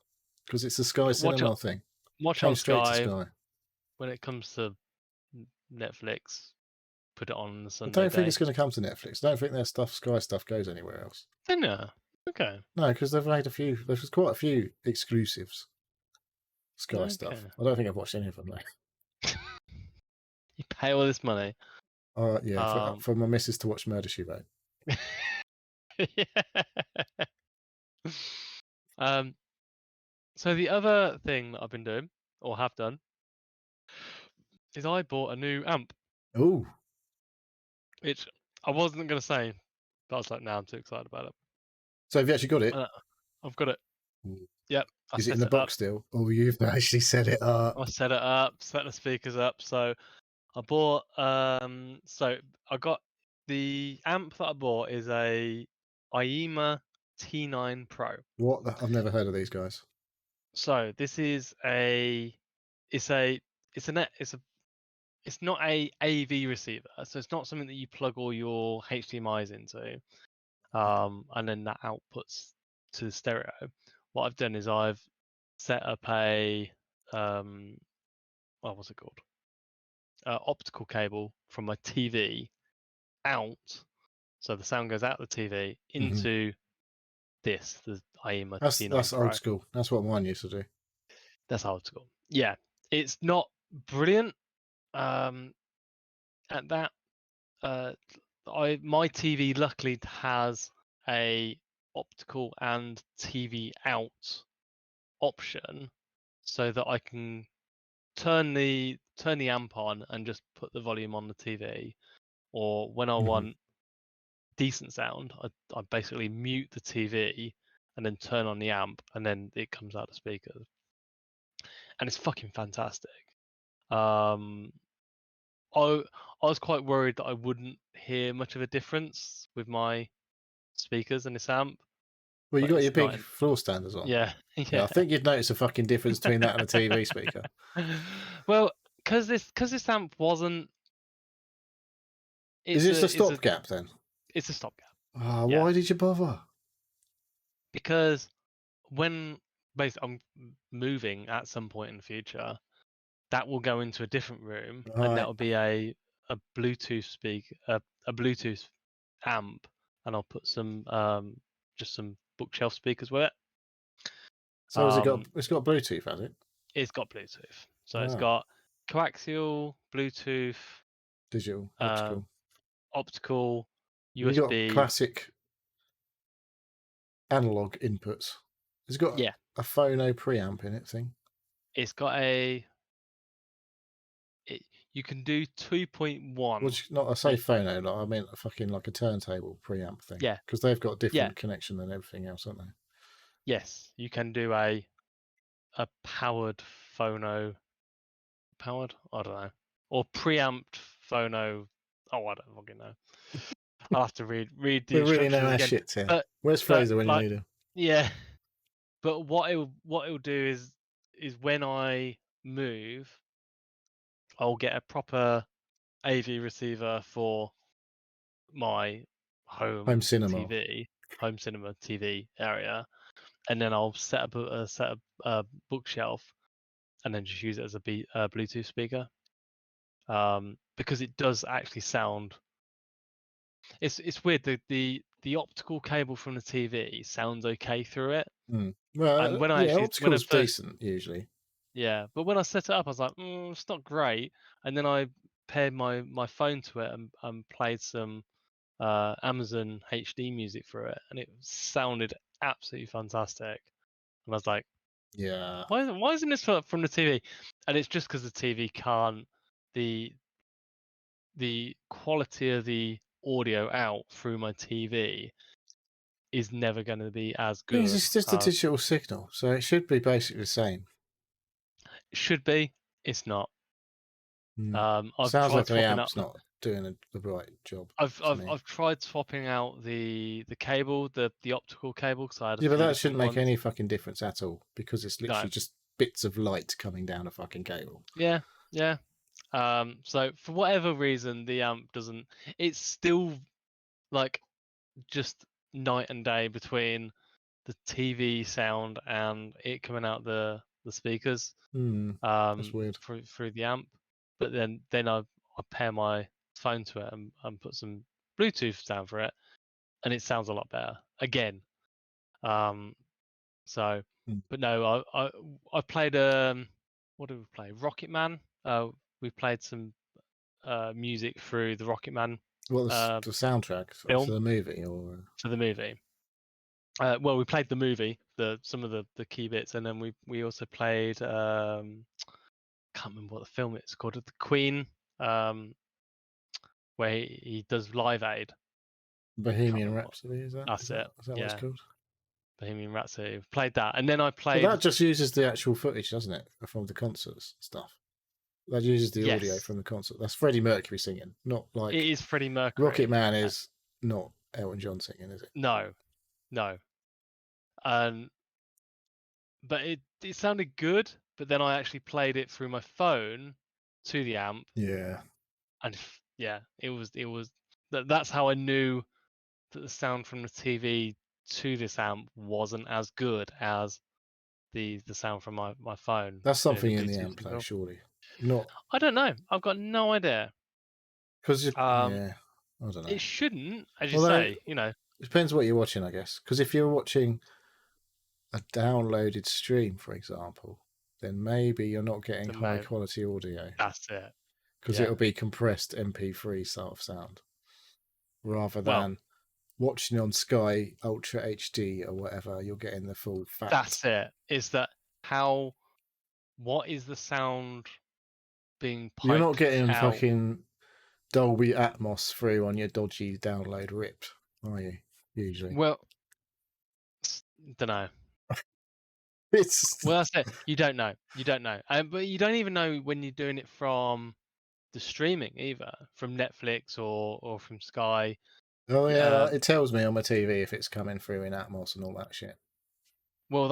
because it's a Sky Cinema thing. Watch Came on straight Sky. to Sky. When it comes to Netflix, put it on the I Sunday. don't think it's going to come to Netflix. I don't think their Sky stuff goes anywhere else. No. Okay. No, because they've made a few. There's quite a few exclusives. Sky stuff. Okay. I don't think I've watched any of them though. You pay all this money. Yeah, for my missus to watch Murder She Wrote. So the other thing that I've been doing or have done is I bought a new amp, Oh, which I wasn't going to say, but I was like, now I'm too excited about it. so have you actually got it? I've got it. Ooh. Yep. Is it in the box still? Oh, you've actually set it up. I set it up, set the speakers up. So I bought. So I got the amp that I bought is a IEMA T9 Pro. What? I've never heard of these guys. So this is it's not a AV receiver, so it's not something that you plug all your HDMI's into, and then that outputs to the stereo. What I've done is I've set up a what's it called? Optical cable from my TV out, so the sound goes out the TV into the IEMA T9 That's Pro. old school. That's what mine used to do. That's old school. Yeah, it's not brilliant. At that, my TV luckily has a optical and TV out option, so that I can turn the amp on and just put the volume on the TV, or when I want decent sound, I basically mute the TV and then turn on the amp, and then it comes out the speakers, and it's fucking fantastic. I was quite worried that I wouldn't hear much of a difference with my speakers and this amp. Well, you but got your it's not big floor standers on. Yeah, Yeah, I think you'd notice a fucking difference between that and a TV speaker. Well, because this amp wasn't. Is it a stopgap then? It's a stopgap Oh, Yeah. why did you bother? because when basically I'm moving at some point in the future, that will go into a different room, and Right. that will be a Bluetooth a Bluetooth amp, and I'll put some just some bookshelf speakers with it. So has it got? Um, It's got Bluetooth, has it? It's got Bluetooth, so it's Ah, got coaxial, Bluetooth, digital, uh, optical. optical, You got USB. classic analog inputs. It's got Yeah, a phono preamp in it thing. it's got you can do 2.1. Which not I say phono, like I meant a fucking like a turntable preamp thing. Yeah, Because they've got yeah, different connection than everything else, haven't they? yes, you can do a powered phono. Powered? I don't know. Or preamped phono. Oh, I don't fucking know. I'll have to read the We really know instructions our again. shit here. But Where's Fraser when you like, need him? yeah. But what it'll do is when I move, I'll get a proper AV receiver for my Home cinema. home cinema TV area, and then I'll set up a bookshelf, and then just use it as a Bluetooth speaker. Because it does actually sound. It's weird. The optical cable from the TV sounds okay through it, and Well, when I yeah, actually when I optical's first decent usually. yeah, but when I set it up, I was like, it's not great. And then I paired my phone to it and played some Amazon HD music through it, and it sounded absolutely fantastic. And I was like, Yeah. why isn't this from the TV? And it's just because the TV can't the quality of the audio out through my TV is never going to be as Because good. it's just a digital signal, so it should be basically the same. It should be. It's not. I've Sounds tried like the swapping up. amp's not doing the right job to me. I've tried swapping out the cable, the optical cable, because I had a Yeah, but few that different shouldn't make ones. any fucking difference at all because it's No. literally just bits of light coming down a fucking cable. Yeah. Yeah. So for whatever reason, the amp doesn't. It's still like just night and day between the TV sound and it coming out the speakers. That's weird. Through the amp, but then I pair my phone to it and put some Bluetooth down for it, and it sounds a lot better again. So, but no, I played what did we play? Rocket Man. We played some music through the Rocket Man. Well, the soundtrack Film for the movie, or for the movie. Well, we played the movie, some of the key bits, and then we also played. Can't remember what the film it's called. The Queen, where he does Live Aid. Bohemian Rhapsody. Is that That's it. what Yeah, it's called? Bohemian Rhapsody. Played that, and then I Well, played. that just uses the actual footage, doesn't it, from the concerts stuff? That uses the audio Yes, from the concert. That's Freddie Mercury singing, not like it is Freddie Mercury. Rocket Man is not Elton John singing, is it? No. But it sounded good. But then I actually played it through my phone to the amp, Yeah. and yeah, it was. That's how I knew that the sound from the TV to this amp wasn't as good as the sound from my phone. That's doing something in the Bluetooth amp, though, signal. surely. Not I don't know. I've got no idea. because yeah, I don't know. It shouldn't, as you Although say. it depends what you're watching, I guess. Because if you're watching a downloaded stream, for example, then maybe you're not getting high quality audio. That's it. Because it'll be compressed MP3 sort of sound, rather than watching on Sky Ultra HD or whatever. You're getting the full fat. That's it. Is that how? What is the sound being piped? You're not getting out? fucking Dolby Atmos through on your dodgy download rip, are you? Usually. Well, don't know. Well, that's it. You don't know. But you don't even know when you're doing it from the streaming either, from Netflix or from Sky. Oh yeah, it tells me on my TV if it's coming through in Atmos and all that shit. Well,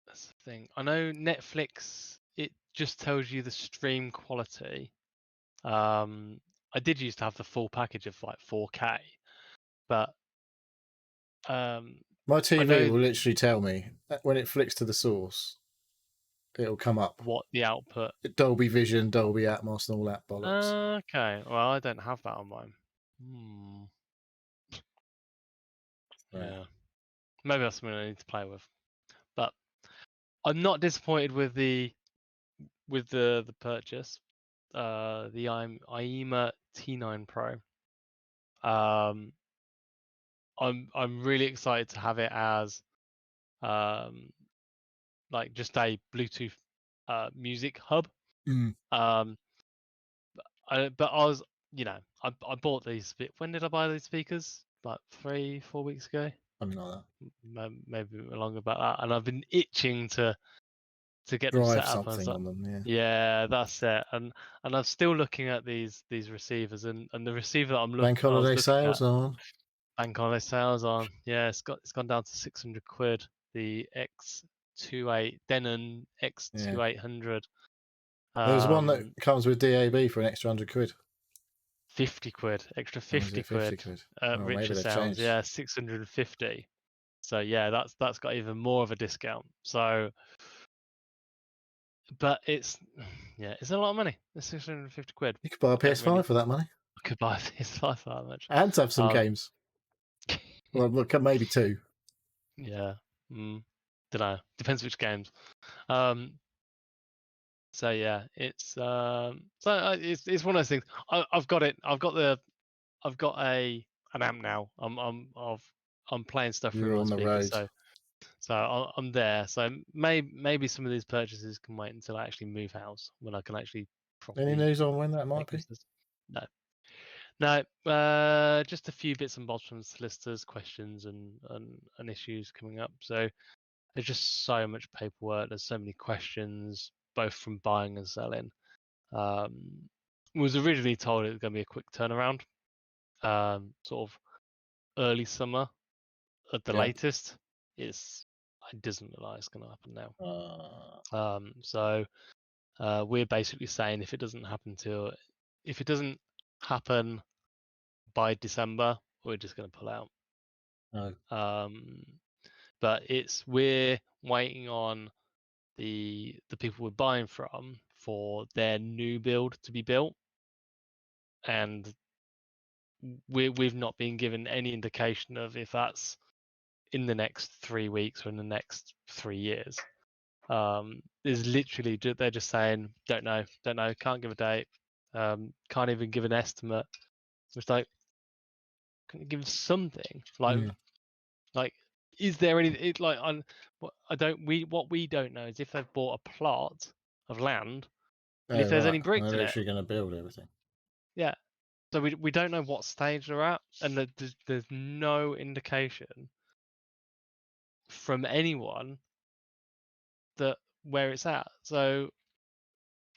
that's the thing. I know Netflix. It just tells you the stream quality. I did used to have the full package of like 4K, but My I TV know will literally tell me when it flicks to the source. It'll come up what the output. Dolby Vision, Dolby Atmos, and all that bollocks. Okay, well, I don't have that on mine. Hmm. Yeah, maybe that's something I need to play with. But I'm not disappointed with the purchase. The IEMA T9 Pro. I'm really excited to have it as like just a Bluetooth music hub. Mm. But I was, I bought these. When did I buy these speakers? Like 3-4 weeks ago. Something like that. Maybe longer about that. And I've been itching to get them Drive set up. And something on them, yeah. yeah, that's it. And I'm still looking at these receivers, and the receiver that Bank I was holiday looking sales at, on. bank holiday sales on. Yeah, it's gone down to 600 quid. The X28 Denon X2800. There's one that comes with DAB for an extra 100 quid. 50 quid, extra Or is 50 it 50 quid. Oh, maybe Richer they've Sounds, changed. yeah, 650. So yeah, that's got even more of a discount. So, but it's a lot of money. It's 650 quid. You could buy a I don't really. PS5 for that money. I could buy a PS5 for that much. And have some games. Well, look, maybe 2. Yeah. Don't know. Depends which games. So yeah, it's it's one of those things. I've got it. I've got an amp now. I'm playing stuff through You're my on the speakers, road. so I'm there. So maybe some of these purchases can wait until I actually move house, when I can actually properly. Any news on when that might be? No. Just a few bits and bobs from solicitors, questions and issues coming up. So there's just so much paperwork. There's so many questions, both from buying and selling. Was originally told it was going to be a quick turnaround, sort of early summer at the latest. It doesn't look like it's going to happen now. So we're basically saying if it doesn't happen by December, we're just going to pull out. No. But we're waiting on the people we're buying from for their new build to be built, and we've not been given any indication of if that's in the next 3 weeks or in the next 3 years. There's literally, they're just saying don't know, can't give a date, can't even give an estimate. It's like, can you give something? Like, is there any? What we don't know is if they've bought a plot of land, and if there's any bricks in they're it. actually going to build everything. Yeah. So we don't know what stage they're at, and there's no indication from anyone that where it's at. So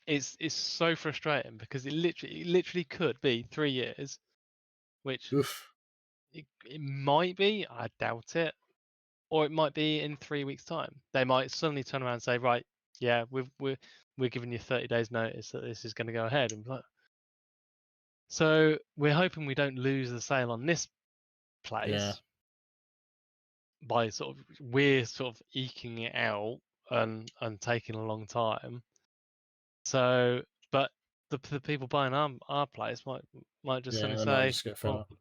it's so frustrating, because it literally could be 3 years, which it might be. I doubt it. Or it might be in 3 weeks' time. They might suddenly turn around and say, right, yeah, we're giving you 30 days notice that this is going to go ahead. And so we're hoping we don't lose the sale on this place by we're eking it out and taking a long time. So, but the people buying our place might just suddenly say, just get fed up.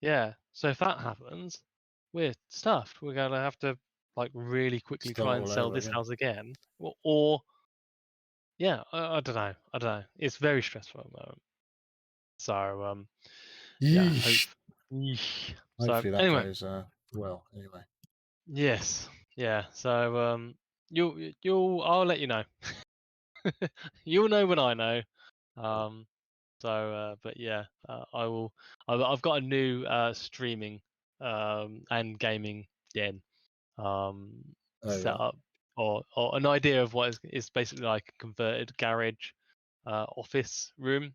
yeah. So if that happens, we're stuffed. We're going to have to really quickly try and sell this house again, or yeah, I don't know. It's very stressful at the moment. So yeah. Hopefully that goes well. Anyway. Yes. Yeah. So I'll let you know. You'll know when I know. But yeah, I will. I've got a new streaming and gaming den set up, or an idea of what is basically like a converted garage office room,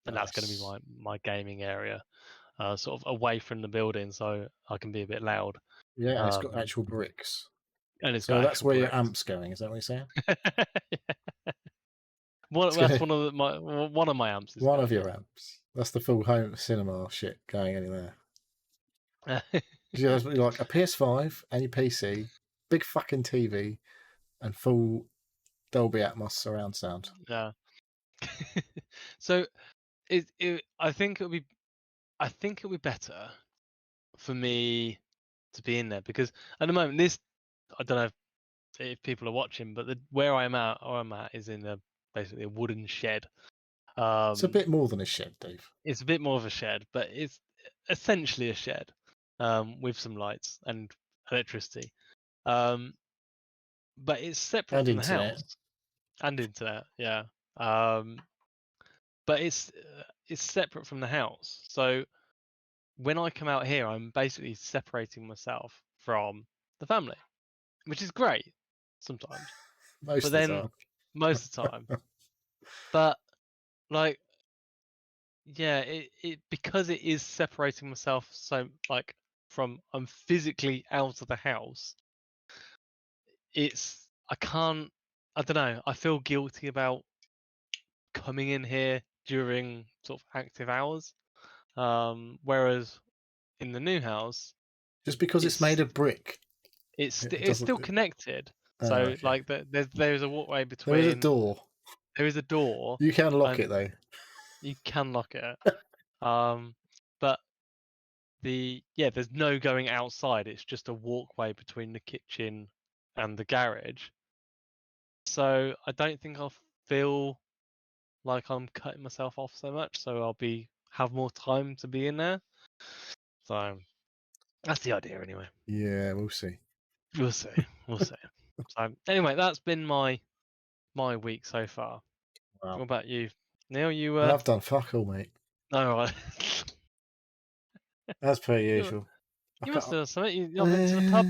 and that's going to be my gaming area, sort of away from the building, so I can be a bit loud. Yeah, it's got actual bricks. And it's so got that's where bricks. your amp's going. Is that what you're saying? That's one of my amps. One of your amps. That's the full home cinema shit going anywhere. She has like a PS5 and your PC, big fucking TV, and full Dolby Atmos surround sound. Yeah. So I think it'll be better for me to be in there because at the moment I don't know if people are watching, but where I'm at is in basically a wooden shed. It's a bit more than a shed, Dave. It's a bit more of a shed, but it's essentially a shed with some lights and electricity. Um, but it's separate And from the internet. house and internet. Yeah. But it's separate from the house. So when I come out here, I'm basically separating myself from the family, which is great sometimes. Most But of the then time. most of the time, but like, yeah, it because it is separating myself so like from I'm physically out of the house. I don't know. I feel guilty about coming in here during sort of active hours. Whereas in the new house, Just because it's made it's of brick, it it's doesn't. still connected. Oh, So okay. like there's a walkway There is a between. door. There is a door, You can lock and it though. you can lock it. But there's no going outside. It's just a walkway between the kitchen and the garage. So I don't think I'll feel like I'm cutting myself off so much. So I'll have more time to be in there. So that's the idea anyway. Yeah, we'll see. We'll see. We'll see. So anyway, that's been my week so far. Wow. What about you, Neil? You I've done fuck all, mate. no, right. As per you usual. you must have done something. You've not been to the pub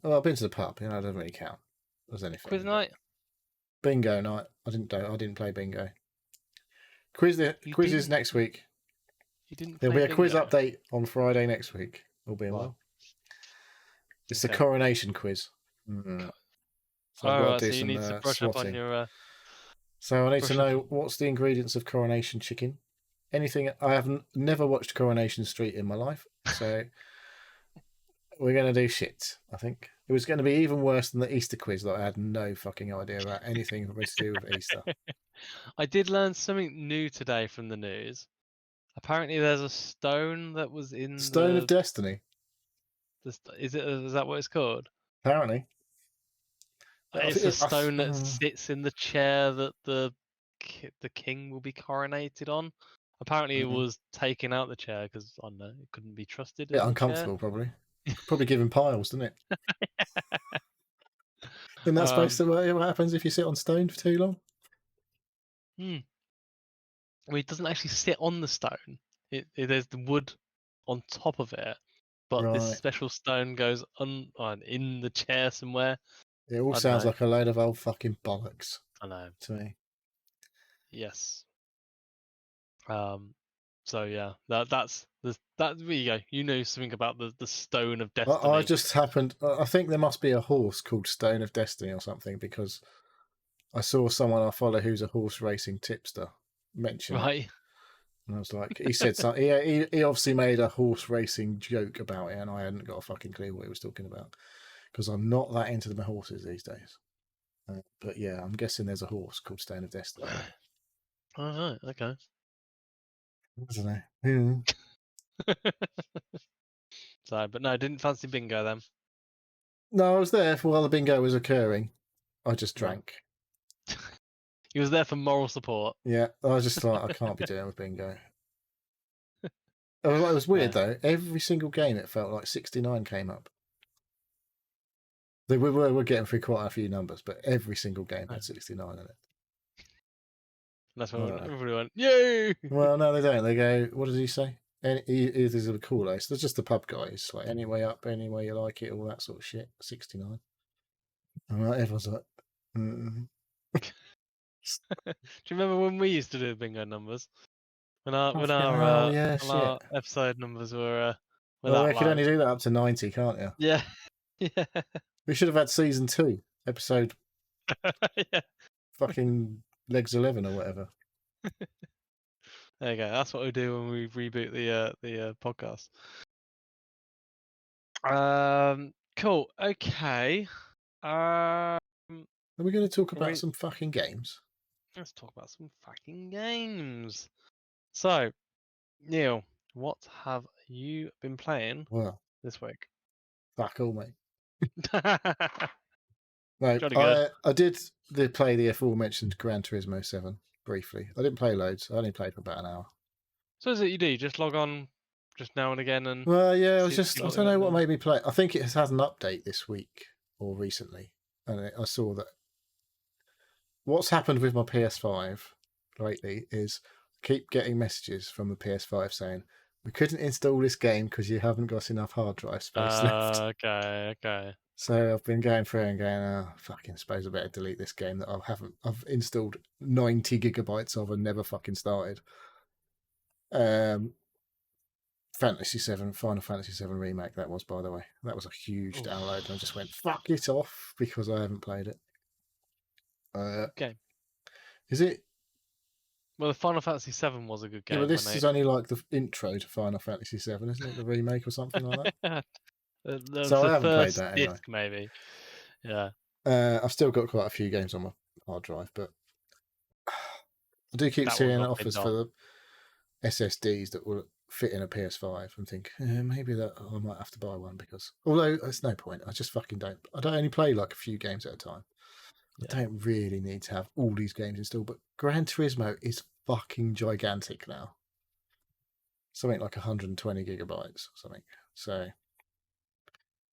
Well, I've been to the pub. You know, it doesn't really count as anything. quiz night? Bingo night. I didn't play bingo. Quiz is next week. You didn't. There'll play be a quiz bingo? update on Friday next week. All being well. It's the Okay. coronation quiz. So I've got to do so you some need to brush up on swatting. your. So I need to brush up know what's the ingredients of coronation chicken. Anything I have never watched Coronation Street in my life, so we're going to do shit. I think it was going to be even worse than the Easter quiz that I had no fucking idea about anything to do with Easter. I did learn something new today from the news. Apparently, there's a stone that was in Stone of Destiny. Is that what it's called? Apparently, It's a stone that sits in the chair that the king will be coronated on. Apparently, it was taking out the chair because I don't know, it couldn't be trusted. Yeah, uncomfortable probably. Probably giving piles, didn't it? Isn't that supposed to what happens if you sit on stone for too long? I mean, it doesn't actually sit on the stone. There's the wood on top of it, but this special stone goes in the chair somewhere. It all sounds like a load of old fucking bollocks. I know. To me. Yes. So yeah, that's there you go. You know something about the Stone of Destiny. I just happened. I think there must be a horse called Stone of Destiny or something because I saw someone I follow who's a horse racing tipster mention it. And I was like, he said something. He obviously made a horse racing joke about it, and I hadn't got a fucking clue what he was talking about because I'm not that into the horses these days. But yeah, I'm guessing there's a horse called Stone of Destiny. All right. Okay. I don't know. Yeah. So, but no, didn't fancy bingo then. No, I was there while the bingo was occurring. I just drank. He was there for moral support. Yeah, I was just like, I can't be doing with bingo. It was weird though. Every single game, it felt like 69 came up. We were getting through quite a few numbers, but every single game had 69 in it. That's when everybody went, yay! Well, no, they don't. They go, what does he say? It is a cool list. There's just the pub guys, like any way up, any way you like it, all that sort of shit. 69. And everyone's like, Do you remember when we used to do bingo numbers? When our episode numbers were well, you can only do that up to 90, can't you? Yeah. Yeah. We should have had season 2, episode fucking Legs 11 or whatever. There you go. That's what we do when we reboot the podcast. Cool. Okay. Um, Are we going to talk about we some fucking games? let's talk about some fucking games. So, Neil, what have you been playing Well, this week? fuck all, mate. No, Jolly good. I did play the aforementioned Gran Turismo 7 briefly. I didn't play loads. I only played for about an hour. So is it you do? Just log on just now and again and Well, yeah, see I what they don't got know what now? made me play. I think it has had an update this week or recently. And I saw that what's happened with my PS5 lately is I keep getting messages from the PS5 saying, we couldn't install this game because you haven't got enough hard drive space left. Okay. So I've been going through and going, oh, fucking suppose I better delete this game that I've installed 90 gigabytes of and never fucking started. Fantasy 7, Final Fantasy 7 Remake, that was, by the way. That was a huge download, and I just went, fuck it off, because I haven't played it. Okay. Is it? Well, the Final Fantasy VII was a good Yeah, game. but this is only like the intro to Final Fantasy 7, isn't it? The remake or something like that? So The I haven't played first that anyway. disc, maybe. Yeah. I've still got quite a few games on my hard drive, but I do keep That will seeing not be offers done. for the SSDs that will fit in a PS5 and think maybe that I might have to buy one because although there's no point, I just fucking don't. I don't only play like a few games at a time. Yeah. I don't really need to have all these games installed, but Gran Turismo is fucking gigantic now. Something like 120 gigabytes or something. So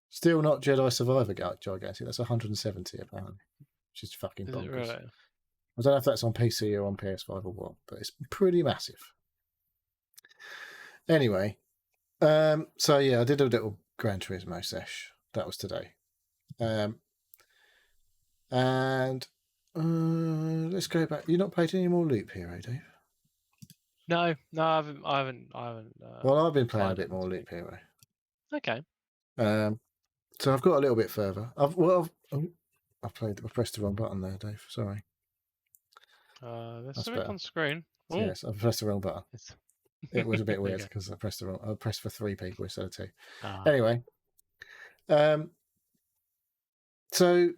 still not Jedi Survivor gigantic. That's 170 apparently, which is fucking bonkers. Really? I don't know if that's on PC or on PS5 or what, but it's pretty massive. Anyway, so yeah, I did a little Gran Turismo sesh. That was today. And let's go back. You not played any more Loop Hero, Dave? No, I haven't. Well, I've been playing a tried bit it more this Loop week. Hero. Okay. So I've got a little bit further. I pressed the wrong button there, Dave. Sorry. There's That's something better. on screen. Oh, Yes, I pressed the wrong button. It was a bit There you weird go. because I pressed for 3 people instead of 2. Ah. Anyway, so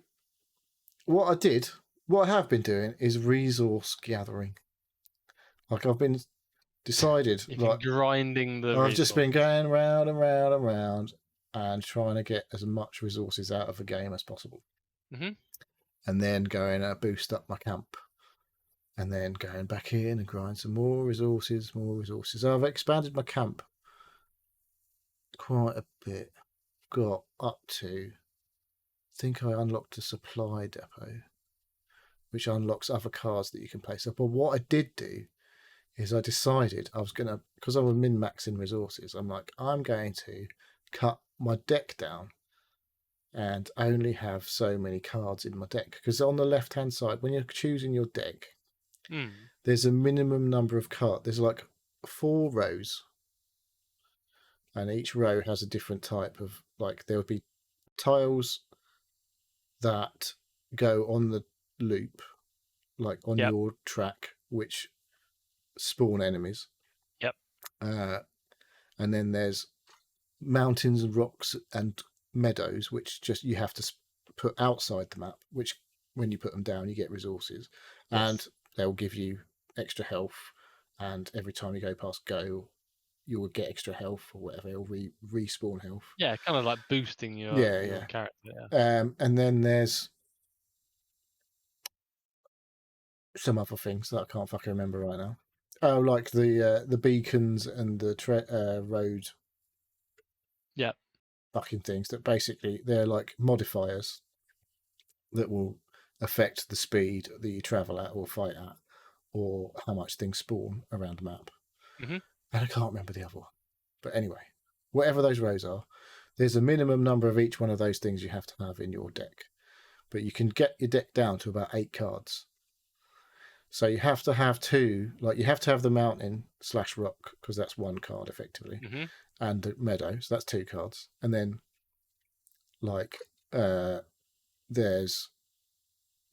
what I have been doing is resource gathering. Like I've been decided, You've been like grinding the I've just been resources. going round and round and round and trying to get as much resources out of the game as possible. Mhm. And then going to boost up my camp. And then going back in and grind some more resources. I've expanded my camp quite a bit. Got up to, I think I unlocked a supply depot, which unlocks other cards that you can place up. But what I did do is I decided I was going to, because I was min-maxing resources, I'm like, I'm going to cut my deck down and only have so many cards in my deck. Because on the left-hand side, when you're choosing your deck, there's a minimum number of cards. There's like 4 rows. And each row has a different type of, like, there would be tiles that go on the loop, like on your track, which spawn enemies. Yep. And then there's mountains and rocks and meadows, which just you have to put outside the map, which when you put them down, you get resources. Yes. And they'll give you extra health. And every time you go past go, you will get extra health or whatever. It'll respawn health. Yeah, kind of like boosting your character. Yeah. And then there's some other things that I can't fucking remember right now. Oh, like the beacons and the road. Yep. Fucking things that basically they're like modifiers that will affect the speed that you travel at or fight at, or how much things spawn around the map. Mm-hmm. And I can't remember the other one. But anyway, whatever those rows are, there's a minimum number of each one of those things you have to have in your deck. But you can get your deck down to about 8 cards. So you have to have 2, like you have to have the mountain/rock, because that's 1 card effectively, and the meadow, so that's 2 cards. And then like there's,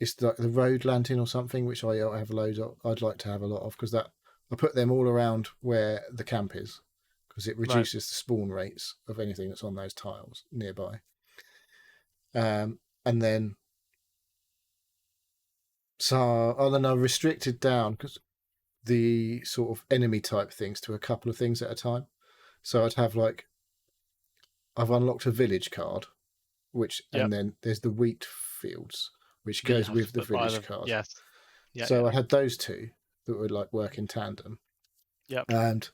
it's like the road lantern or something, which I have loads of. I'd like to have a lot of, because that I put them all around where the camp is, because it reduces the spawn rates of anything that's on those tiles nearby. And then I restricted down because the sort of enemy type things to a couple of things at a time. So I'd have like, I've unlocked a village card, and then there's the wheat fields, which goes with the village card. Yes. So I had those two that would like work in tandem. Yep. And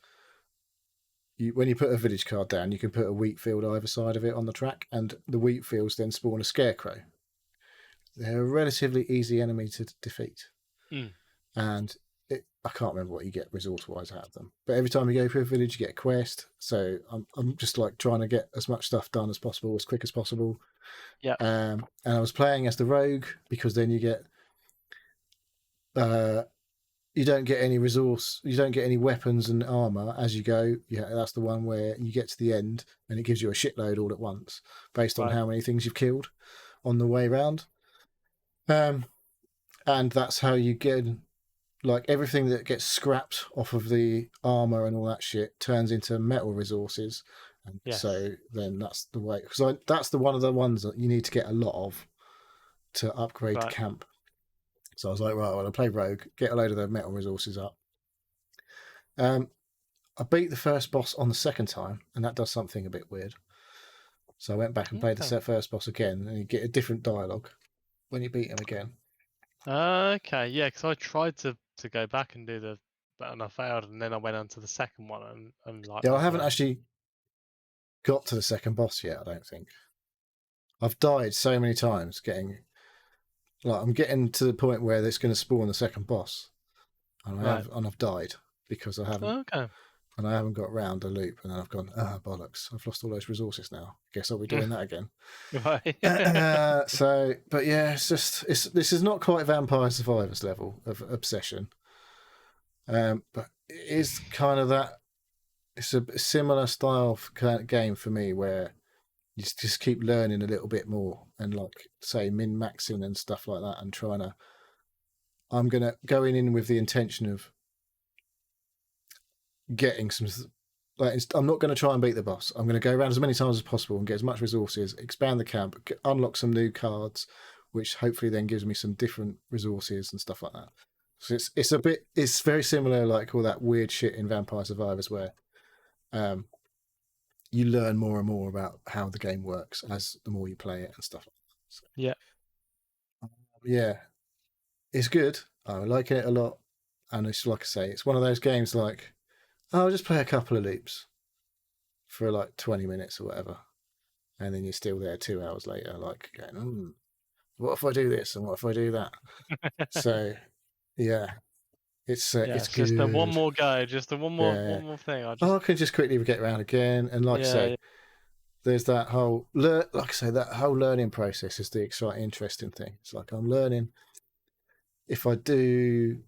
when you put a village card down, you can put a wheat field either side of it on the track, and the wheat fields then spawn a scarecrow. They're a relatively easy enemy to defeat. And I can't remember what you get resource-wise out of them. But every time you go through a village, you get a quest. So I'm just like trying to get as much stuff done as possible, as quick as possible. Yeah. And I was playing as the rogue because then you get... you don't get any you don't get any weapons and armor as you go. Yeah, that's the one where you get to the end and it gives you a shitload all at once based on how many things you've killed on the way round. And that's how you get, like, everything that gets scrapped off of the armor and all that shit turns into metal resources. And so then that's the way, because that's one of the ones that you need to get a lot of to upgrade the camp. So I was like, right, well, I'll play rogue, get a load of the metal resources up. I beat the first boss on the second time, and that does something a bit weird. So I went back and played the first boss again, and you get a different dialogue when you beat him again. Okay, yeah, because I tried to go back and do and I failed, and then I went on to the second one, and like... Yeah, I haven't actually got to the second boss yet, I don't think. I've died so many times I'm getting to the point where it's going to spawn the second boss, and I've died because I haven't. And I haven't got round a loop, and then I've gone, bollocks! I've lost all those resources now. Guess I'll be doing that again. But yeah, this is not quite Vampire Survivors level of obsession, but it is kind of that. It's a similar style of game for me where you just keep learning a little bit more and, like, say, min-maxing and stuff like that, and trying to... I'm going to go in with the intention of getting some... Like, I'm not going to try and beat the boss. I'm going to go around as many times as possible and get as much resources, expand the camp, unlock some new cards, which hopefully then gives me some different resources and stuff like that. So it's very similar, like all that weird shit in Vampire Survivors where you learn more and more about how the game works as the more you play it and stuff like that. So, yeah, it's good. I like it a lot, and it's like I say, it's one of those games like, I'll just play a couple of loops for like 20 minutes or whatever, and then you're still there 2 hours later, like going, what if I do this and what if I do that? So yeah, it's good. Just the one more go, just the one more thing. I can just quickly get around again, and like I say, there's that whole that whole learning process is the exciting, interesting thing. It's like I'm learning. If I do,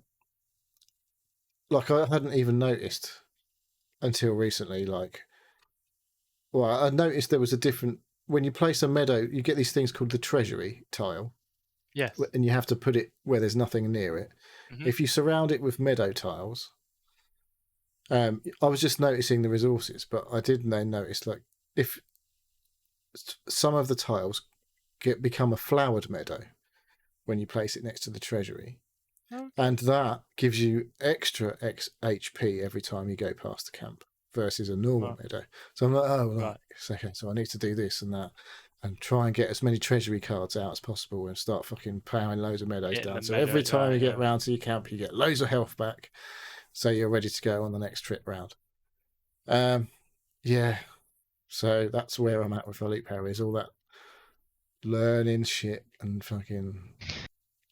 like, I hadn't even noticed until recently, I noticed there was a different... When you place a meadow, you get these things called the treasury tile. Yes. And you have to put it where there's nothing near it. Mm-hmm. If you surround it with meadow tiles, I was just noticing the resources, but I did then notice, like, if some of the tiles become a flowered meadow when you place it next to the treasury. Okay. And that gives you extra HP every time you go past the camp versus a normal meadow. So I'm like, okay, so I need to do this and that and try and get as many treasury cards out as possible and start fucking powering loads of meadows down. So every time you get round to your camp, you get loads of health back, so you're ready to go on the next trip round. Yeah. So that's where I'm at with Elite Power, is all that learning shit and fucking...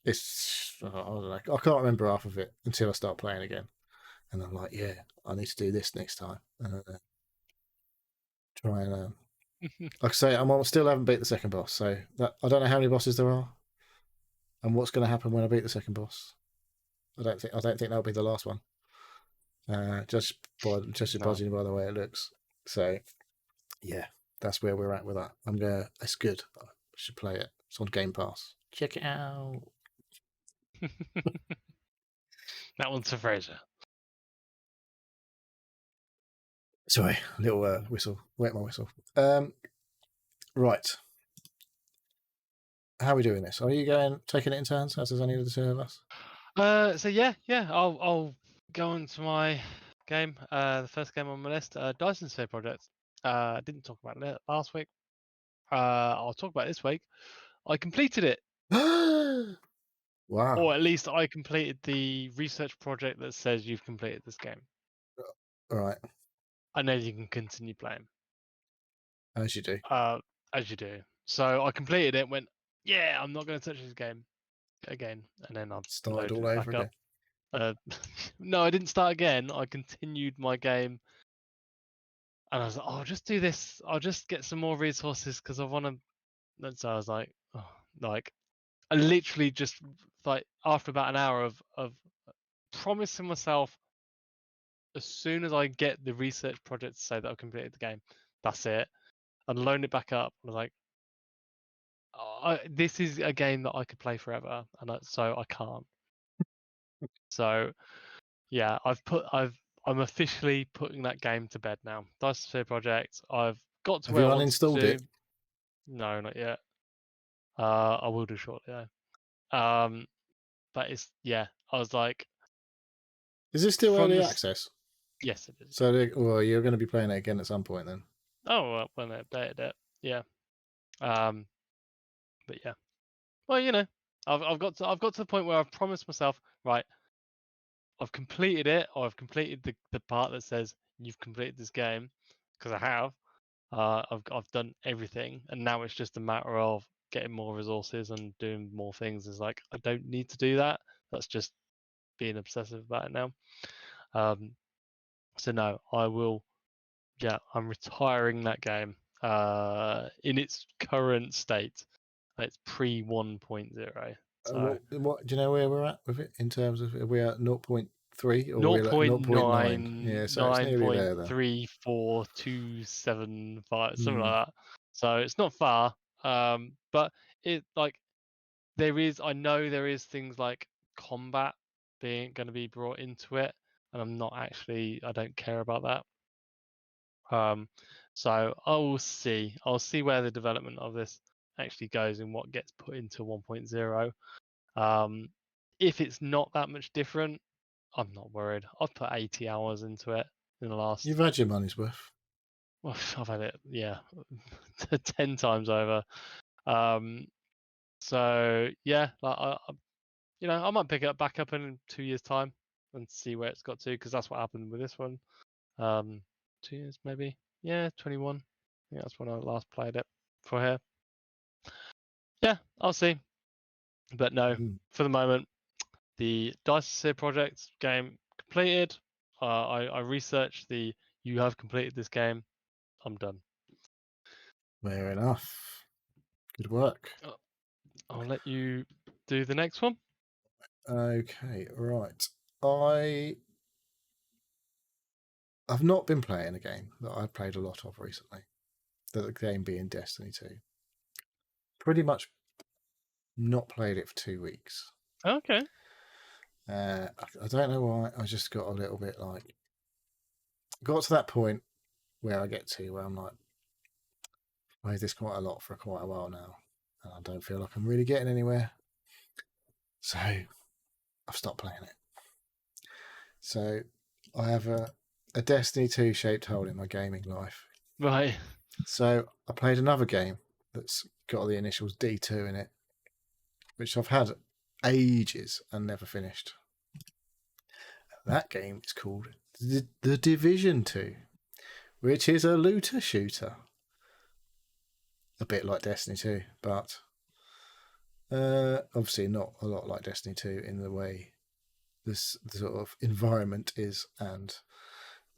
It's... I don't know. I can't remember half of it until I start playing again. And I'm like, yeah, I need to do this next time. Try and... like I say, I still haven't beat the second boss, so I don't know how many bosses there are and what's going to happen when I beat the second boss. I don't think that'll be the last one. Just judging by the way it looks. So, yeah, that's where we're at with that. It's good. I should play it. It's on Game Pass. Check it out. That one's for Fraser. Sorry, a little whistle. Wet my whistle. Right. How are we doing this? Are you taking it in turns, as is any of the two of us? So yeah, I'll go on to my game. The first game on my list, Dyson Sphere Project. I didn't talk about it last week. I'll talk about it this week. I completed it, Wow. or at least I completed the research project that says you've completed this game. All right. I know you can continue playing. As you do. As you do. So I completed it. Went, yeah, I'm not going to touch this game again, and then I Started loaded all it over back up. again. No, I didn't start again. I continued my game, and I was like, "Oh, I'll just do this. I'll just get some more resources because I want to." And so I was like, oh, like, I literally just like after about an hour of promising myself, as soon as I get the research project to say that I've completed the game, that's it, and load it back up. I was like, this is a game that I could play forever, and so I can't. So yeah, I'm officially putting that game to bed now. Dyson Sphere Project. I've got to Have where you I wanted uninstalled to. it? No, not yet. I will do shortly though. But it's yeah. I was like, Is this still from early this. access? Yes, it is. So, well, you're going to be playing it again at some point then. Oh, well, when they updated it, yeah. But yeah. Well, you know, I've got to the point where I've promised myself, right, I've completed it, or I've completed the part that says you've completed this game, because I have. I've done everything, and now it's just a matter of getting more resources and doing more things. It's like I don't need to do that. That's just being obsessive about it now. So no, I will. Yeah, I'm retiring that game in its current state. It's pre 1.0. So what do you know where we're at with it in terms of, are we at 0.3 or we're at 0.9? Yeah, so it's nearly there then. 0.9.34275, something Mm. like that. So it's not far. But it like I know there is things like combat being going to be brought into it, and I don't care about that. So I will see. I'll see where the development of this actually goes and what gets put into 1.0. If it's not that much different, I'm not worried. I've put 80 hours into it in the last. You've had your money's worth. Well, I've had it, yeah, 10 times over. So yeah, like I might pick it back up in 2 years' time and see where it's got to, because that's what happened with this one. 2 years maybe. Yeah, 21. I think that's when I last played it for here. Yeah, I'll see. But no, for the moment, the Dyson Sphere Project game completed. I researched you have completed this game. I'm done. Fair enough. Good work. I'll let you do the next one. Okay, right. I've not been playing a game that I've played a lot of recently. The game being Destiny 2. Pretty much not played it for 2 weeks. Okay. I don't know why. I just got a little bit like, got to that point where I get to where I'm like, I've played this quite a lot for quite a while now, and I don't feel like I'm really getting anywhere. So I've stopped playing it. So I have a Destiny 2 shaped hole in my gaming life. Right. So I played another game that's got the initials D2 in it, which I've had ages and never finished. That game is called The Division 2, which is a looter shooter. A bit like Destiny 2, but obviously not a lot like Destiny 2 in the way this sort of environment is and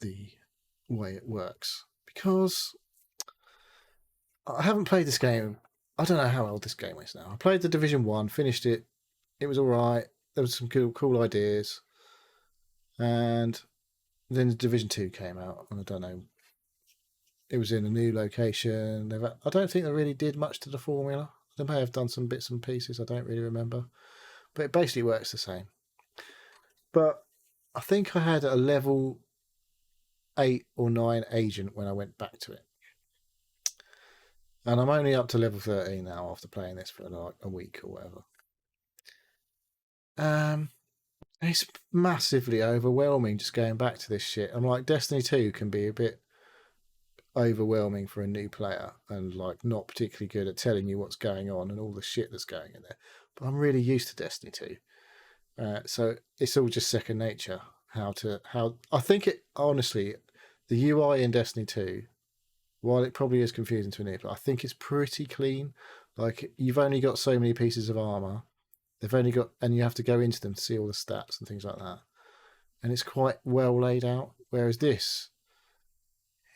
the way it works. Because I haven't played this game. I don't know how old this game is now. I played the Division 1, finished it. It was all right. There was some cool ideas. And then the Division 2 came out, and I don't know. It was in a new location. I don't think they really did much to the formula. They may have done some bits and pieces. I don't really remember. But it basically works the same. But I think I had a level 8 or 9 agent when I went back to it. And I'm only up to level 13 now after playing this for like a week or whatever. It's massively overwhelming just going back to this shit. I'm like, Destiny 2 can be a bit overwhelming for a new player and like not particularly good at telling you what's going on and all the shit that's going in there. But I'm really used to Destiny 2. So it's all just second nature. How I think it honestly, the UI in Destiny 2, while it probably is confusing to a new player, I think it's pretty clean. Like you've only got so many pieces of armor. They've only got, and you have to go into them to see all the stats and things like that. And it's quite well laid out. Whereas this,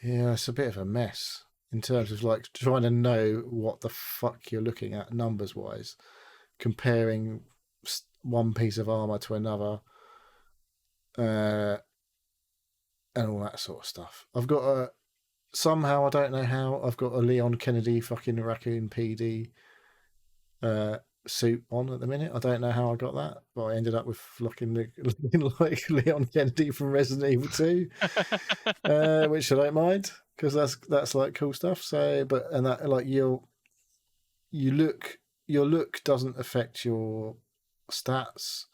yeah, it's a bit of a mess in terms of like trying to know what the fuck you're looking at numbers wise, comparing one piece of armor to another, and all that sort of stuff. I've got somehow, I don't know how, I've got a Leon Kennedy fucking Raccoon PD suit on at the minute. I don't know how I got that, but I ended up with looking like Leon Kennedy from Resident Evil 2, which I don't mind because that's like cool stuff. So, and that like your look doesn't affect your stats.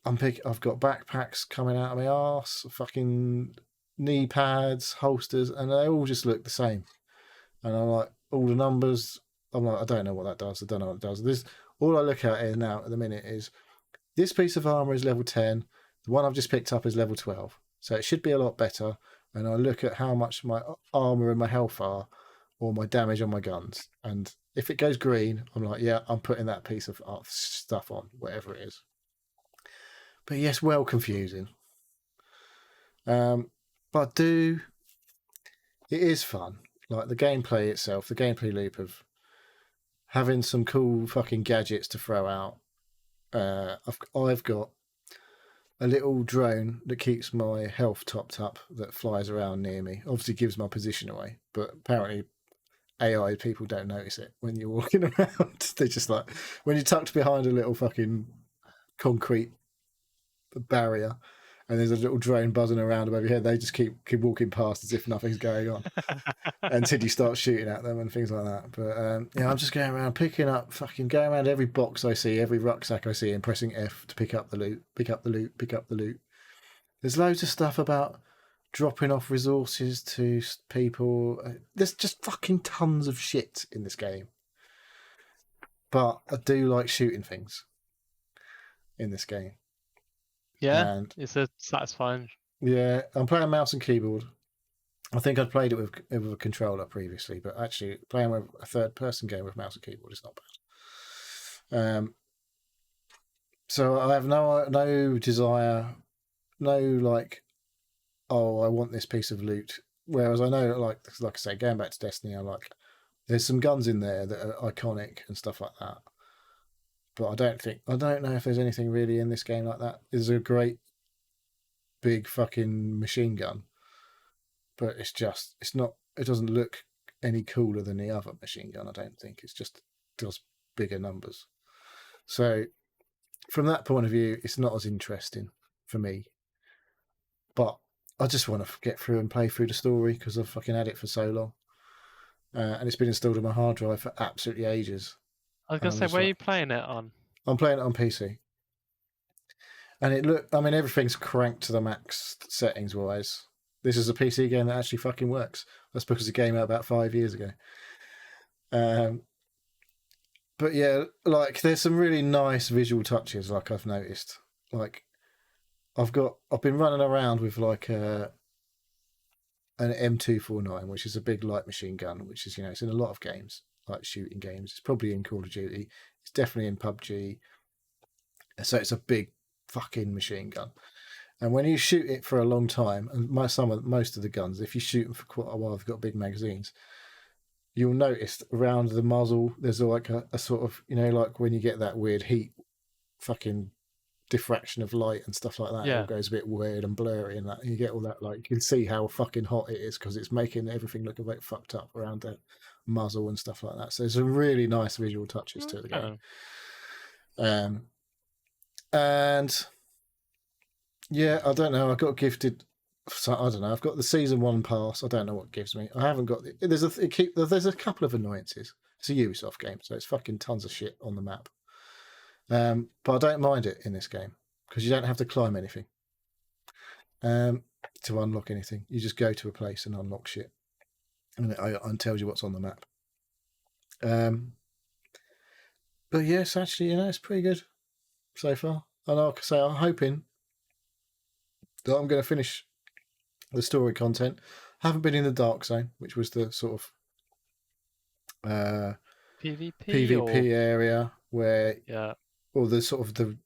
I've got backpacks coming out of my arse, fucking knee pads, holsters, and they all just look the same. And I'm like, all the numbers, I'm like, I don't know what that does. I don't know what it does. All I look at here now at the minute is this piece of armor is level 10. The one I've just picked up is level 12. So it should be a lot better. And I look at how much my armor and my health are, or my damage on my guns. And if it goes green, I'm like, yeah, I'm putting that piece of stuff on, whatever it is. But yes, well confusing. But it is fun. Like the gameplay itself, the gameplay loop of having some cool fucking gadgets to throw out. I've got a little drone that keeps my health topped up that flies around near me. Obviously gives my position away, but apparently AI people don't notice it when you're walking around. They're just like, when you're tucked behind a little fucking concrete barrier and there's a little drone buzzing around above your head, they just keep walking past as if nothing's going on until you start shooting at them and things like that. But yeah, I'm just going around picking up, fucking going around every box I see, every rucksack I see, and pressing F to pick up the loot, pick up the loot, pick up the loot. There's loads of stuff about dropping off resources to people. There's just fucking tons of shit in this game. But I do like shooting things in this game. Yeah, and it's a satisfying. Yeah, I'm playing mouse and keyboard. I think I'd played it with a controller previously, but actually playing with a third-person game with mouse and keyboard is not bad. So I have no desire, no like, oh, I want this piece of loot. Whereas I know, like I say, going back to Destiny, I like there's some guns in there that are iconic and stuff like that. But I don't know if there's anything really in this game like that. There's a great big fucking machine gun, but it doesn't look any cooler than the other machine gun. I don't think it just does bigger numbers. So from that point of view, it's not as interesting for me. But I just want to get through and play through the story because I've fucking had it for so long, and it's been installed on my hard drive for absolutely ages. I was gonna say, where are you playing it on? I'm playing it on PC. And everything's cranked to the max settings wise. This is a PC game that actually fucking works. That's because it came out about 5 years ago. But yeah, like there's some really nice visual touches. Like I've noticed, like I've been running around with like an M249, which is a big light machine gun, which is it's in a lot of games, like shooting games. It's probably in Call of Duty. It's definitely in PUBG. So it's a big fucking machine gun. And when you shoot it for a long time, and most of the guns, if you shoot them for quite a while, they've got big magazines. You'll notice around the muzzle, there's like a sort of, like when you get that weird heat, fucking diffraction of light and stuff like that. Yeah. It all goes a bit weird and blurry and that. And you get all that, like, you can see how fucking hot it is because it's making everything look a bit fucked up around the muzzle and stuff like that. So there's some really nice visual touches to the game. And yeah, I don't know. I got gifted So I don't know. I've got the season 1 pass. I don't know what it gives me. I haven't got there's a couple of annoyances. It's a Ubisoft game, so it's fucking tons of shit on the map. But I don't mind it in this game because you don't have to climb anything to unlock anything. You just go to a place and unlock shit, and it tells you what's on the map. But yes, actually, it's pretty good so far. And like I say, I'm hoping that I'm going to finish the story content. Haven't been in the Dark Zone, which was the sort of PvP area where, or the sort of the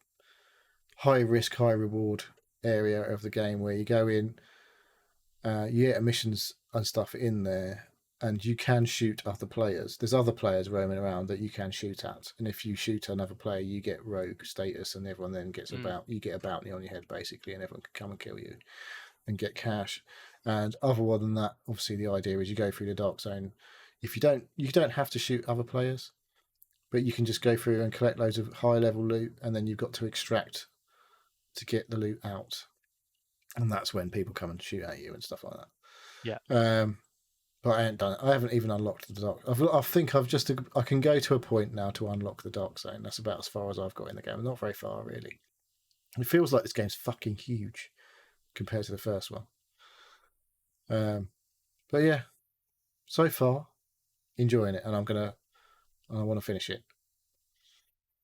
high risk, high reward area of the game where you go in, you get missions and stuff in there, and you can shoot other players. There's other players roaming around that you can shoot at, and if you shoot another player, you get rogue status, and everyone then gets you get a bounty on your head basically, and everyone can come and kill you and get cash. And other than that, obviously the idea is you go through the Dark Zone. If you don't have to shoot other players, but you can just go through and collect loads of high level loot, and then you've got to extract to get the loot out, and that's when people come and shoot at you and stuff like that. Yeah. But I haven't even unlocked the Dark. I think I can go to a point now to unlock the Dark Zone. That's about as far as I've got in the game. Not very far, really. It feels like this game's fucking huge compared to the first one. But yeah, so far enjoying it, and I want to finish it.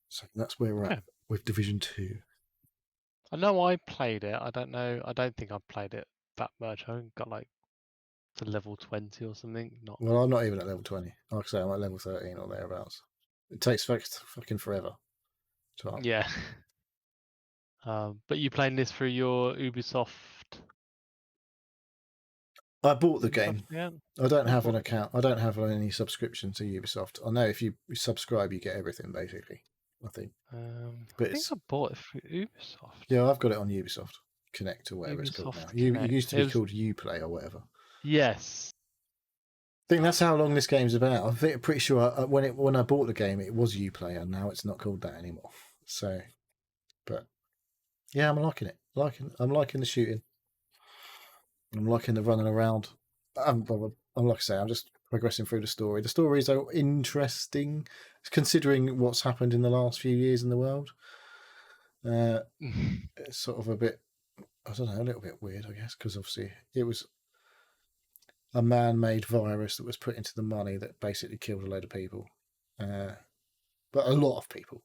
So that's where we're at with Division 2. I know I played it. I don't know. I don't think I've played it that much. I got like to level 20 or something. Well, I'm not even at level 20. Like I say, I'm at level 13 or thereabouts. It takes fucking forever. Yeah. But you playing this through your Ubisoft? I bought the game. Yeah. I don't have an account. I don't have any subscription to Ubisoft. I know if you subscribe, you get everything basically. I think. But I think I bought it through Ubisoft. Yeah, I've got it on Ubisoft Connect or whatever it's called now. It used to be called Uplay or whatever. Yes. I think that's how long this game's about. I'm pretty sure when I bought the game, it was Uplay, and now it's not called that anymore. So, but yeah, I'm liking it. I'm liking the shooting. I'm liking the running around. I'm like I say, I'm just progressing through the story. The stories are interesting, considering what's happened in the last few years in the world. It's sort of a bit, I don't know, a little bit weird, I guess, because obviously it was a man-made virus that was put into the money that basically killed a load of people, but a lot of people.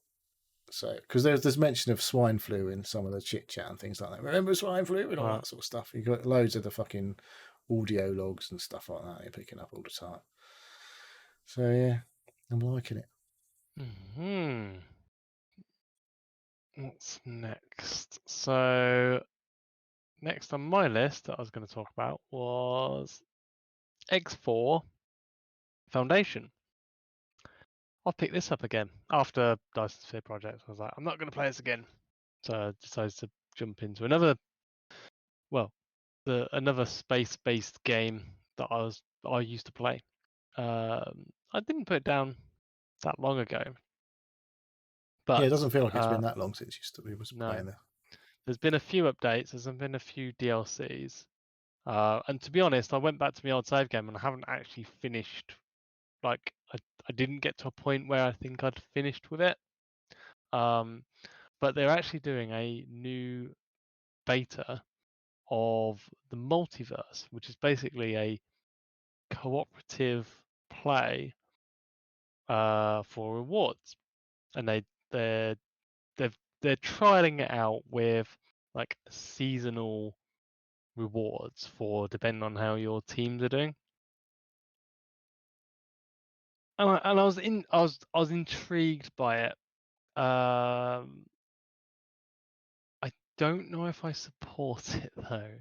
So, because there's mention of swine flu in some of the chit chat and things like that. Remember swine flu and all that sort of stuff. You got loads of the fucking audio logs and stuff like that you're picking up all the time. So yeah, I'm liking it. What's next? So, next on my list that I was going to talk about was X4 Foundation. I'll pick this up again after Dyson Sphere Project. I was like, I'm not going to play this again. So I decided to jump into another space-based game that I used to play. I didn't put it down that long ago. But yeah, it doesn't feel like it's been that long since you was playing there. There's been a few updates. There's been a few DLCs. And to be honest, I went back to my old save game and I haven't actually finished. Like, I didn't get to a point where I think I'd finished with it. But they're actually doing a new beta of the Multiverse, which is basically a cooperative play for rewards, and they're trialing it out with like seasonal rewards for depending on how your teams are doing. And I was intrigued by it. I don't know if I support it though.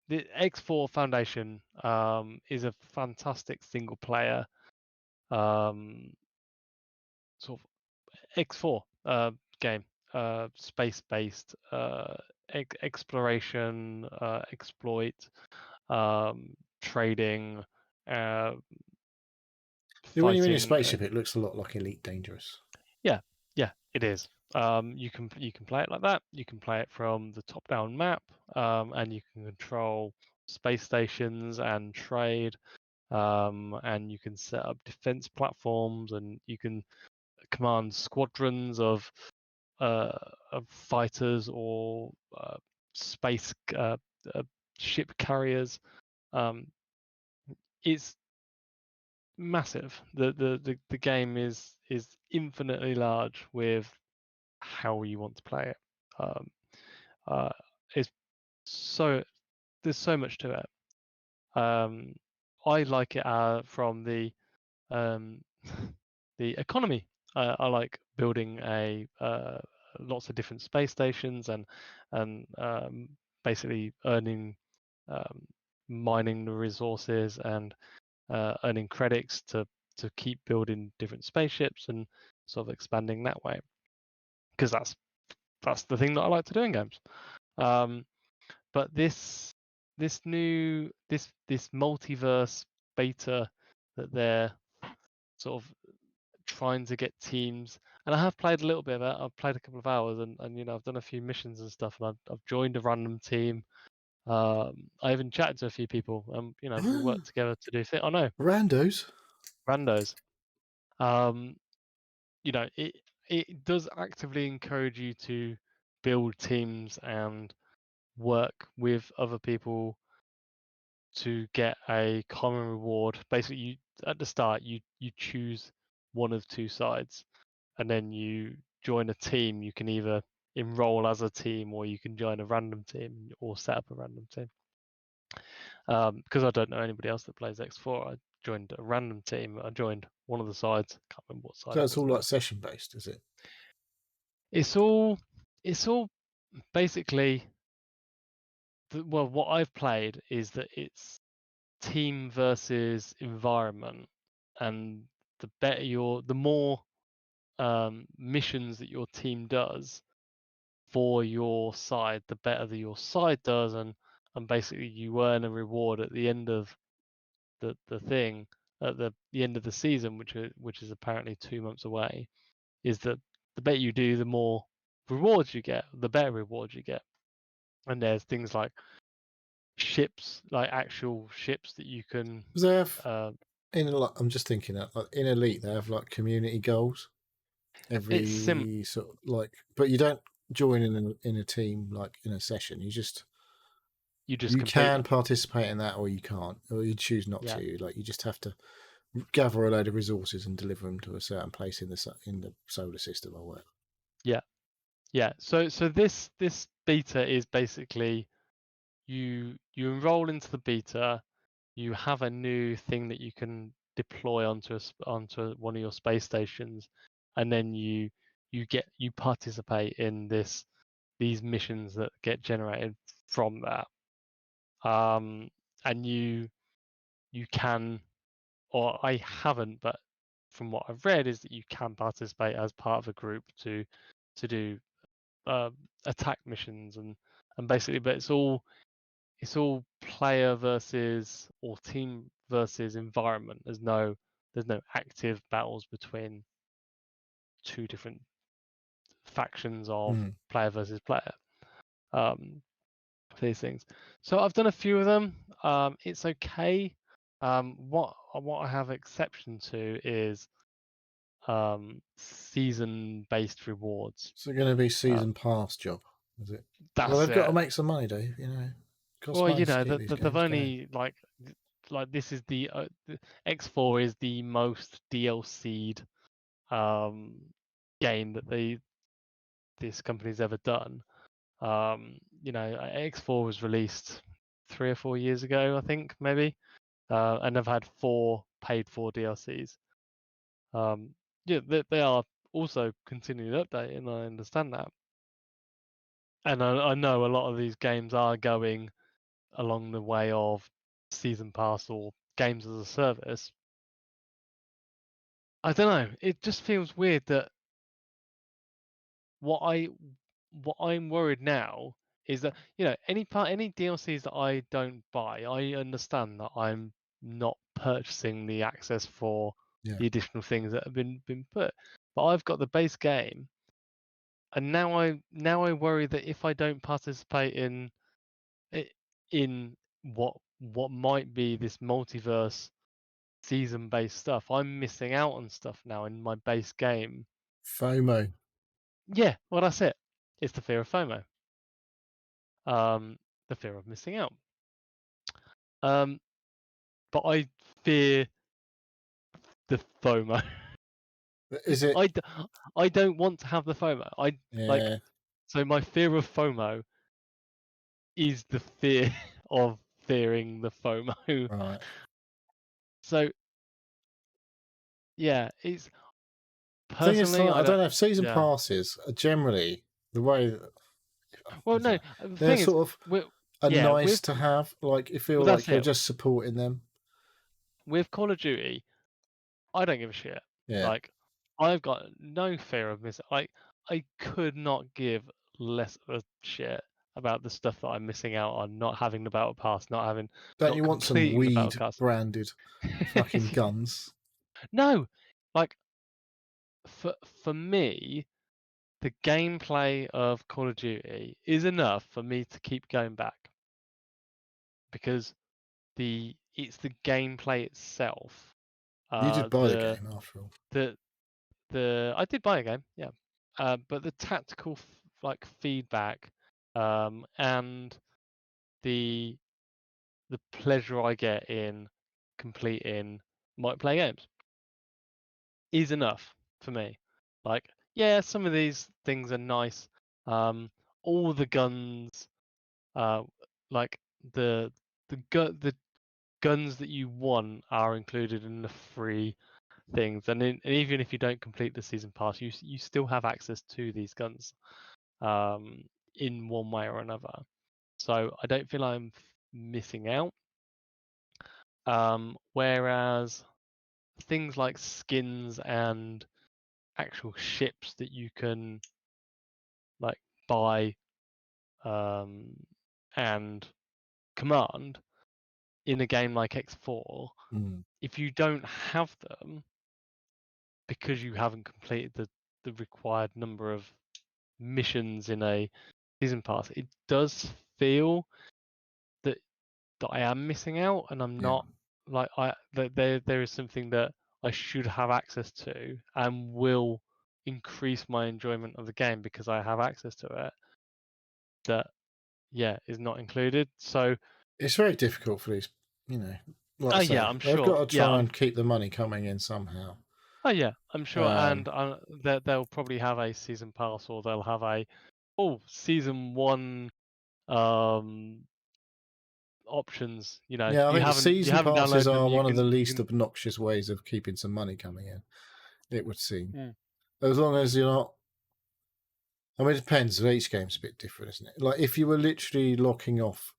The X4 Foundation is a fantastic single player sort of X4 game, space-based exploration, exploit, trading. When you're in your spaceship, it looks a lot like Elite Dangerous. Yeah, it is. You can play it like that. You can play it from the top-down map, and you can control space stations and trade, and you can set up defense platforms, and you can command squadrons of fighters or space ship carriers. It's massive. The game is infinitely large with how you want to play it. It's so there's so much to it. I like it from the um, the economy. I like building lots of different space stations and basically mining the resources and earning credits to keep building different spaceships and sort of expanding that way, because that's the thing that I like to do in games. But this multiverse beta that they're sort of trying to get teams, and I have played a little bit of it. I've played a couple of hours, and I've done a few missions and stuff, and I've joined a random team. I even chatted to a few people, and we worked together to do things. I know, Randos. randos. It does actively encourage you to build teams and work with other people to get a common reward. Basically, at the start you choose one of two sides, and then you join a team. You can either enroll as a team, or you can join a random team, or set up a random team. Because I don't know anybody else that plays X4, I joined a random team. I joined one of the sides. Can't remember what side So it it's was all now. like session based, is it? It's all basically what I've played is that it's team versus environment, and the more missions that your team does for your side, the better that your side does, and basically you earn a reward at the end of the thing, at the end of the season, which is apparently 2 months away. Is that the better you do, the more rewards you get, the better rewards you get. And there's things like ships, like actual ships that you can. Because they have I'm just thinking that like in Elite they have like community goals It's every sort of like, but you don't join in a team like in a session. You just complete can them. participate in that, or you can't, or you choose not Yeah. to. Like you just have to gather a load of resources and deliver them to a certain place in the solar system or whatever. Yeah. So this beta is basically you enroll into the beta, you have a new thing that you can deploy onto one of your space stations, and then you participate in these missions that get generated from that. And you can, or I haven't, but from what I've read is that you can participate as part of a group to do attack missions and basically, but it's all player versus, or team versus environment. There's no active battles between two different factions of player versus player for these things. So I've done a few of them. It's okay. What I have exception to is season-based rewards. Is it going to be season pass job? Is it? Well, That's they've got to it. make some money, Dave. It costs Well, money to keep these they've games going. only this is the X4 is the most DLC'd game that this company's ever done. X4 was released 3 or 4 years ago, I think, maybe, and they've had 4 paid for DLCs. They are also continuing updating, and I understand that. And I know a lot of these games are going along the way of season pass or games as a service. I don't know. It just feels weird that what I'm worried now is that any DLCs that I don't buy, I understand that I'm not purchasing the access for Yeah. the additional things that have been put. But I've got the base game, And now I worry that if I don't participate in what might be this multiverse season based stuff, I'm missing out on stuff now in my base game. FOMO. Yeah, well that's it. It's the fear of FOMO. The fear of missing out. But I fear the FOMO. Is it? I don't want to have the FOMO. Yeah. So my fear of FOMO is the fear of fearing the FOMO. Right. So yeah, it's Thing is, personally I don't know if season yeah. passes are generally the way that, Well, no, the they're thing is, sort of yeah, nice to have. Like you feel well, like that's you're it. just supporting them. With Call of Duty, I don't give a shit. Yeah. Like, I've got no fear of missing. I could not give less of a shit about the stuff that I'm missing out on, not having the battle pass, Don't not you want some completing the battle weed pass. branded fucking guns? No, like for me, the gameplay of Call of Duty is enough for me to keep going back because it's the gameplay itself. You did buy the The game after all. I did buy a game, yeah, but the tactical like feedback, and the pleasure I get in completing multiplayer games is enough for me. Like, yeah, some of these things are nice. All the guns, uh, like the guns that you want are included in the free things, and even if you don't complete the season pass, you still have access to these guns, in one way or another. So I don't feel I'm missing out. Whereas things like skins and actual ships that you can like buy, and command in a game like X4, if you don't have them because you haven't completed the required number of missions in a season pass, it does feel that I am missing out, and I'm Yeah. not like that there is something that I should have access to and will increase my enjoyment of the game because I have access to it. That is not included. So It's very difficult for these, like I say, I'm they've sure. got to Yeah, try and keep the money coming in somehow. I'm sure, and they'll probably have a season pass, or they'll have a season one options. Yeah, I think You season haven't passes downloaded them. are You one of the can least obnoxious ways of keeping some money coming in, it would seem. Mm. As long as you're not. I mean, it depends. Each game's a bit different, isn't it? Like, if you were literally locking off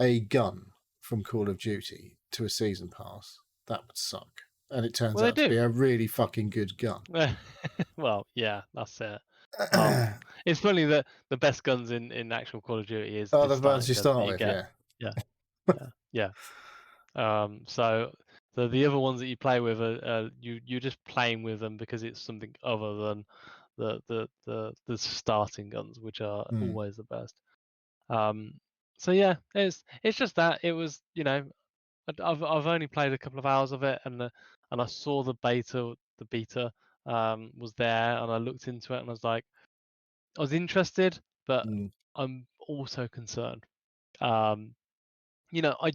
a gun from Call of Duty to a season pass, that would suck. And it turns out to be a really fucking good gun. Well, yeah, that's it. It's funny that the best guns in actual Call of Duty is the the ones you starting guns start that you with, get. yeah. Yeah. So the other ones that you play with are you're just playing with them because it's something other than the starting guns, which are always the best. So yeah, it's just that it was I've only played a couple of hours of it, and I saw the beta was there, and I looked into it, and I was like, I was interested, but I'm also concerned. I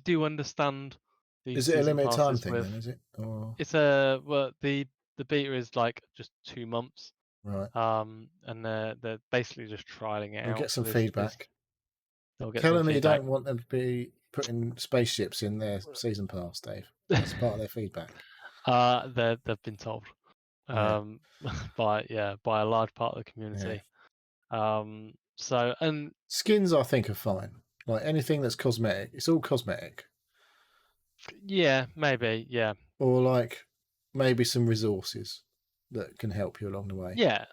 do understand these Is it a season limited time passes thing then? Is it? Or... It's the beta is like just 2 months, right? And they're basically just trialing it We'll out. get some So feedback. they'll get Tell some them you feedback. don't want them to be putting spaceships in their season pass, Dave. That's part of their feedback. They've been told, Yeah. by a large part of the community. Yeah. So, and skins I think are fine. Like anything that's cosmetic, it's all cosmetic. Yeah, maybe, yeah. Or like maybe some resources that can help you along the way. Yeah.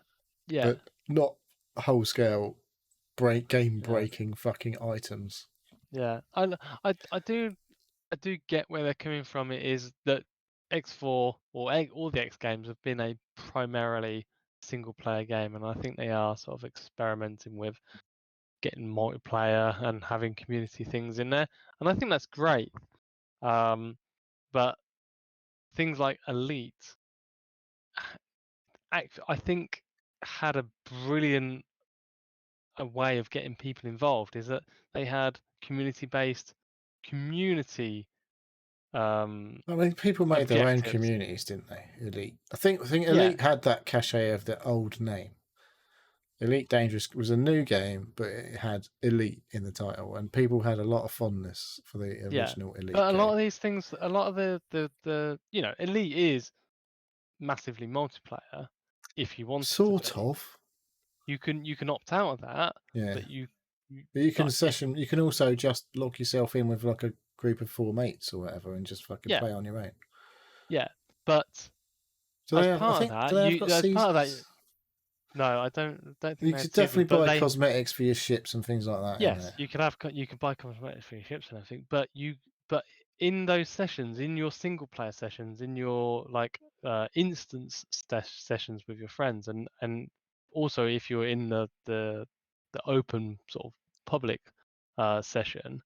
But not whole scale game breaking fucking items. Yeah. I do get where they're coming from. It is that X4 or all the X games have been a primarily single player game, and I think they are sort of experimenting with getting multiplayer and having community things in there, and I think that's great. But things like Elite, I think, had a brilliant way of getting people involved. Is that they had community-based community. I mean, people made their own Objectives. communities, didn't they? Elite. I think Yeah. Elite had that cachet of the old name. Elite Dangerous was a new game, but it had Elite in the title, and people had a lot of fondness for the original Elite But a game. lot of these things, a lot of the Elite is massively multiplayer if you want Sort it to be. of. You can opt out of that, Yeah. but you can like, session. You can also just log yourself in with like a group of 4 mates or whatever, and just fucking play on your own. Yeah, but So as part of that, no, I don't think you could definitely buy cosmetics for your ships and things like that. Yes, you can buy cosmetics for your ships and everything, but in those sessions, in your single player sessions, in your like instance sessions with your friends, and also if you're in the open sort of public session,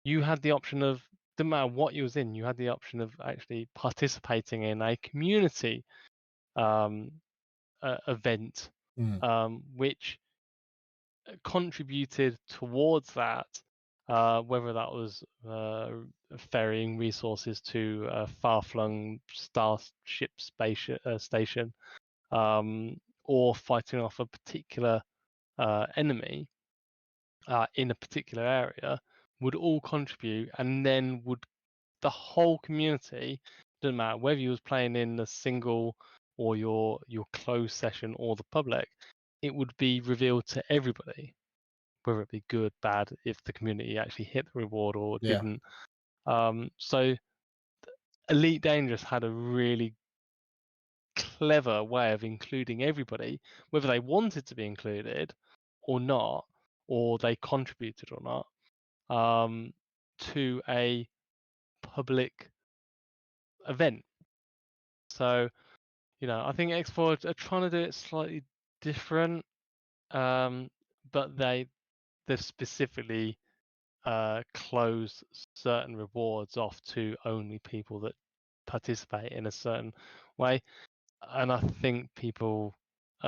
you had the option of, no matter what you was in, you had the option of actually participating in a community event, which contributed towards that, whether that was ferrying resources to a far-flung starship station, or fighting off a particular enemy in a particular area, would all contribute, and then would the whole community, doesn't matter whether you was playing in a single or your closed session or the public, it would be revealed to everybody, whether it be good, bad, if the community actually hit the reward or didn't. So Elite Dangerous had a really clever way of including everybody, whether they wanted to be included or not, or they contributed or not, to a public event. So, I think X4 are trying to do it slightly different, but they've specifically close certain rewards off to only people that participate in a certain way, and I think people,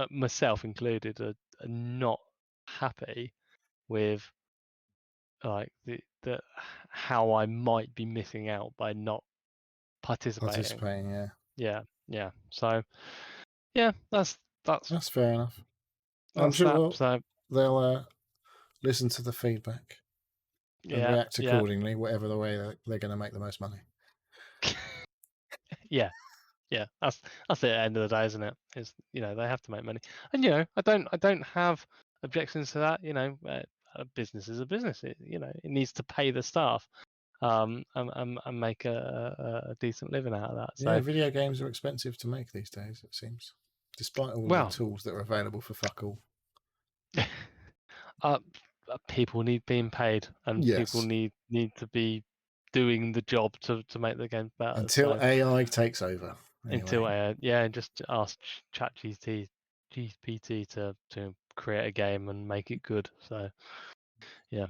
myself included, are not happy with like the how I might be missing out by not participating. Yeah. So yeah, that's fair enough. I'm sure they'll listen to the feedback and react accordingly, whatever the way they're going to make the most money. Yeah, that's it at the end of the day, isn't it? Is they have to make money, and I don't have objections to that. A business is a business. It needs to pay the staff, and make a decent living out of that. So video games are expensive to make these days, it seems, despite all the tools that are available for fuck all. People need being paid, and people need to be doing the job to make the game better. Until AI takes over. Anyway. Until and just ask ChatGPT to create a game and make it good. So yeah.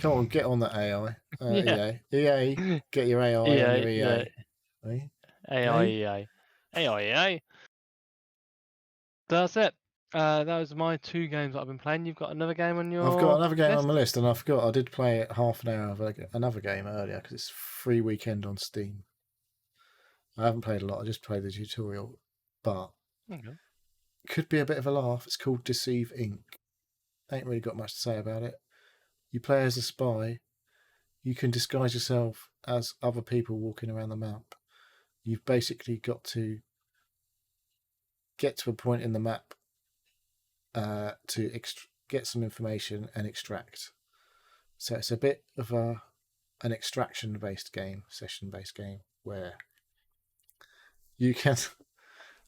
Come on, get on that AI. EA, get your AI on your EA. AI. That's it. Those are my 2 games that I've been playing. You've got another game on your I've got another game list? on my list, and I forgot I did play it half an hour of another game earlier because it's free weekend on Steam. I haven't played a lot. I just played the tutorial, but could be a bit of a laugh. It's called Deceive Inc. Ain't really got much to say about it. You play as a spy. You can disguise yourself as other people walking around the map. You've basically got to get to a point in the map to get some information and extract. So it's a bit of an extraction-based game, session-based game, where you can...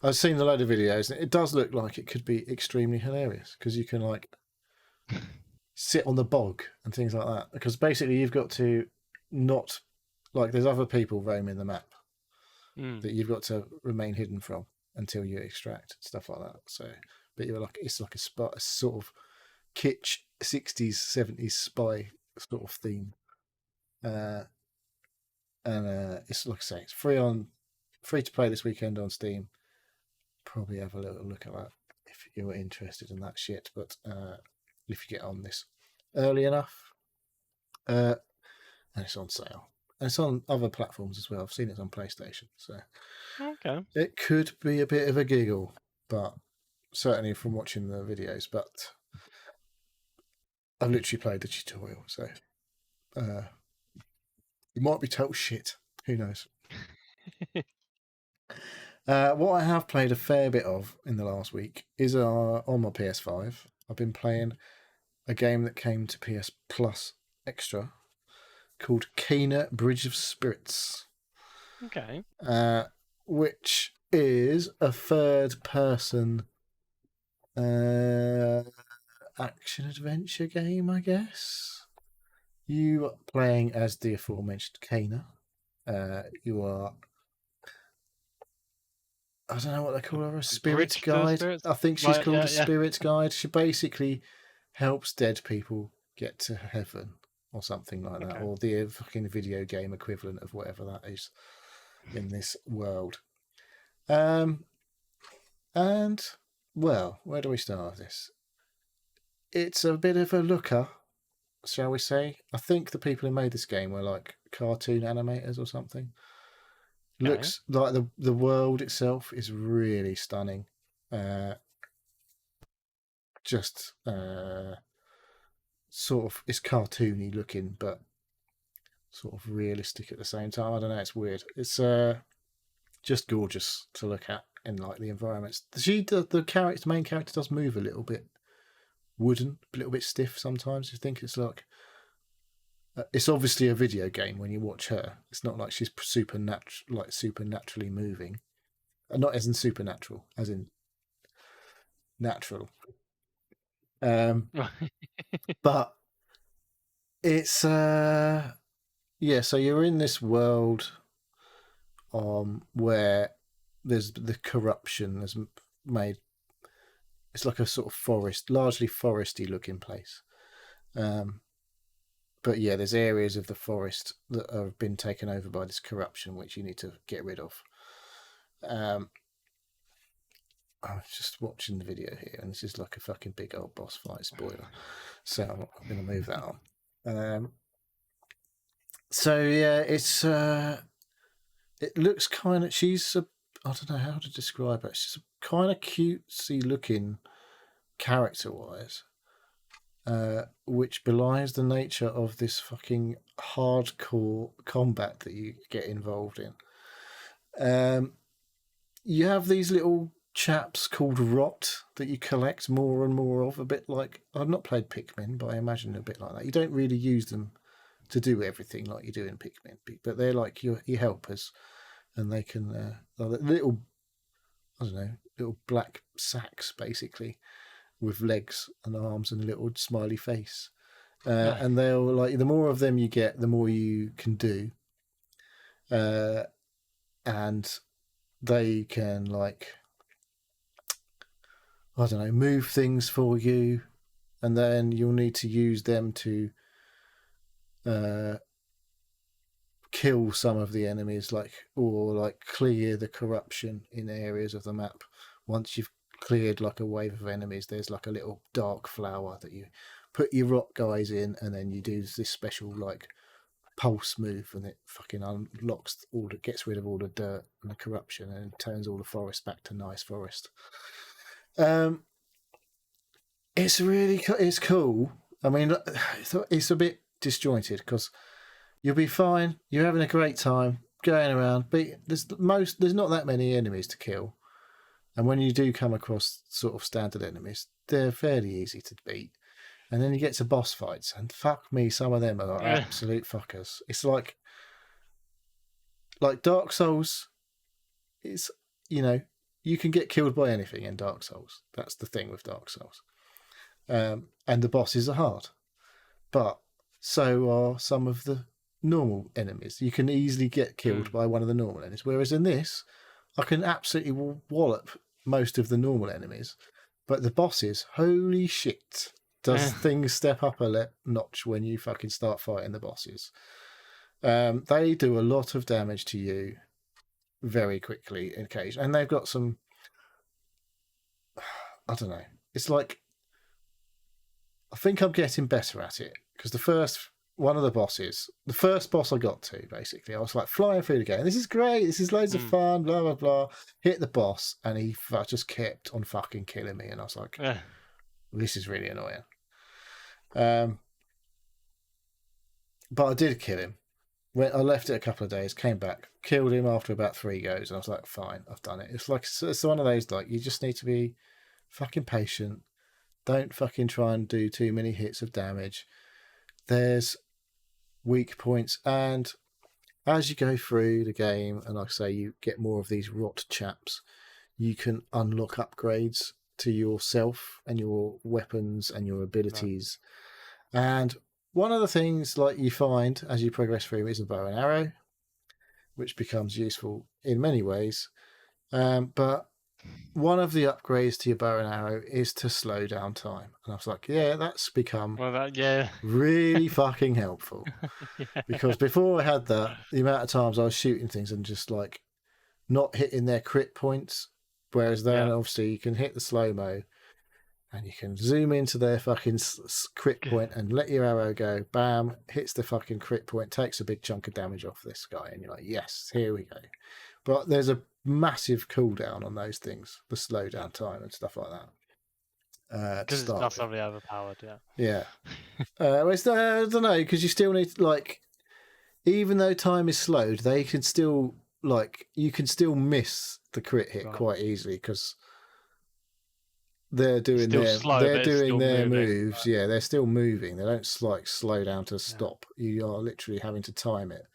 I've seen a load of videos, and it does look like it could be extremely hilarious, because you can sit on the bog and things like that. Because basically you've got to there's other people roaming the map that you've got to remain hidden from. until you extract stuff like that. So, but you're like it's like a sort of kitsch 60s 70s spy sort of theme, and it's like I say, it's free to play this weekend on Steam. Probably have a little look at that if you're interested in that shit. But if you get on this early enough, and it's on sale, and it's on other platforms as well. I've seen it on PlayStation, so Okay. it could be a bit of a giggle, but certainly from watching the videos. But I've literally played the tutorial, so it might be total shit. Who knows? What I have played a fair bit of in the last week is on my PS5. I've been playing a game that came to PS Plus Extra called Kena Bridge of Spirits. Okay. Which is a third-person action-adventure game, I guess. You are playing as the aforementioned Kena. You are... I don't know what they call her, a spirit guide. I think she's called a spirit guide. She basically helps dead people get to heaven or something like that, or the fucking video game equivalent of whatever that is in this world. And well, where do we start with this? It's a bit of a looker, shall we say? I think the people who made this game were like cartoon animators or something. Okay. Looks like the world itself is really stunning. Just sort of, it's cartoony looking, but sort of realistic at the same time. I don't know, it's weird. It's just gorgeous to look at in like the environments. The main character does move a little bit wooden, a little bit stiff sometimes. You think it's like it's obviously a video game when you watch her. It's not like she's supernaturally moving. Not as in supernatural, as in natural. But it's so you're in this world where there's the corruption has made it's like a sort of forest, largely foresty looking place. But yeah, there's areas of the forest that have been taken over by this corruption, which you need to get rid of. I was just watching the video here, and this is like a fucking big old boss fight spoiler. So I'm going to move that on. So yeah, it's it looks kind of. I don't know how to describe her. She's kind of cutesy looking character-wise, which belies the nature of this fucking hardcore combat that you get involved in. You have these little chaps called rot that you collect more and more of, a bit like... I've not played Pikmin, but I imagine a bit like that. You don't really use them to do everything like you do in Pikmin, but they're like your helpers, and they can... little, I don't know, little black sacks, basically, with legs and arms and a little smiley face. And they'll, like, the more of them you get, the more you can do. And they can, like... I don't know, move things for you, and then you'll need to use them to kill some of the enemies, or clear the corruption in areas of the map. Once you've cleared like a wave of enemies, there's like a little dark flower that you put your rock guys in, and then you do this special like pulse move, and it fucking unlocks gets rid of all the dirt and the corruption, and turns all the forest back to nice forest. It's cool. I mean, it's a bit disjointed because you'll be fine. You're having a great time going around, but there's not that many enemies to kill. And when you do come across sort of standard enemies, they're fairly easy to beat. And then you get to boss fights, and fuck me, some of them are absolute fuckers. It's like Dark Souls. It's, you can get killed by anything in Dark Souls. That's the thing with Dark Souls. And the bosses are hard. But so are some of the normal enemies. You can easily get killed by one of the normal enemies. Whereas in this, I can absolutely wallop most of the normal enemies, but the bosses, holy shit, does things step up a notch when you fucking start fighting the bosses. They do a lot of damage to you very quickly in occasion, and they've got some, I don't know, it's like, I think I'm getting better at it, because the first boss I got to, basically, I was like flying through the game. This is great. This is loads of fun. Blah blah blah. Hit the boss, and he just kept on fucking killing me, and I was like, this is really annoying. But I did kill him. I left it a couple of days, came back, killed him after about 3 goes, and I was like, fine, I've done it. It's one of those, like, you just need to be fucking patient. Don't fucking try and do too many hits of damage. There's weak points, and as you go through the game, and like I say, you get more of these rot chaps, you can unlock upgrades to yourself and your weapons and your abilities. Right. And one of the things like you find as you progress through is a bow and arrow, which becomes useful in many ways. But one of the upgrades to your bow and arrow is to slow down time. And I was like, yeah, that's become really fucking helpful. Because before I had that, the amount of times I was shooting things and just like not hitting their crit points. Whereas then obviously you can hit the slow-mo and you can zoom into their fucking crit point and let your arrow go, bam, hits the fucking crit point, takes a big chunk of damage off this guy, and you're like, yes, here we go. But there's a massive cooldown on those things, the slowdown time and stuff like that. Because it's massively overpowered, Yeah. It's, I don't know, because you still need, like, even though time is slowed, they can still, like, you can still miss the crit hit quite easily because they're doing their moves. Right. Yeah, they're still moving. They don't like slow down to stop. You are literally having to time it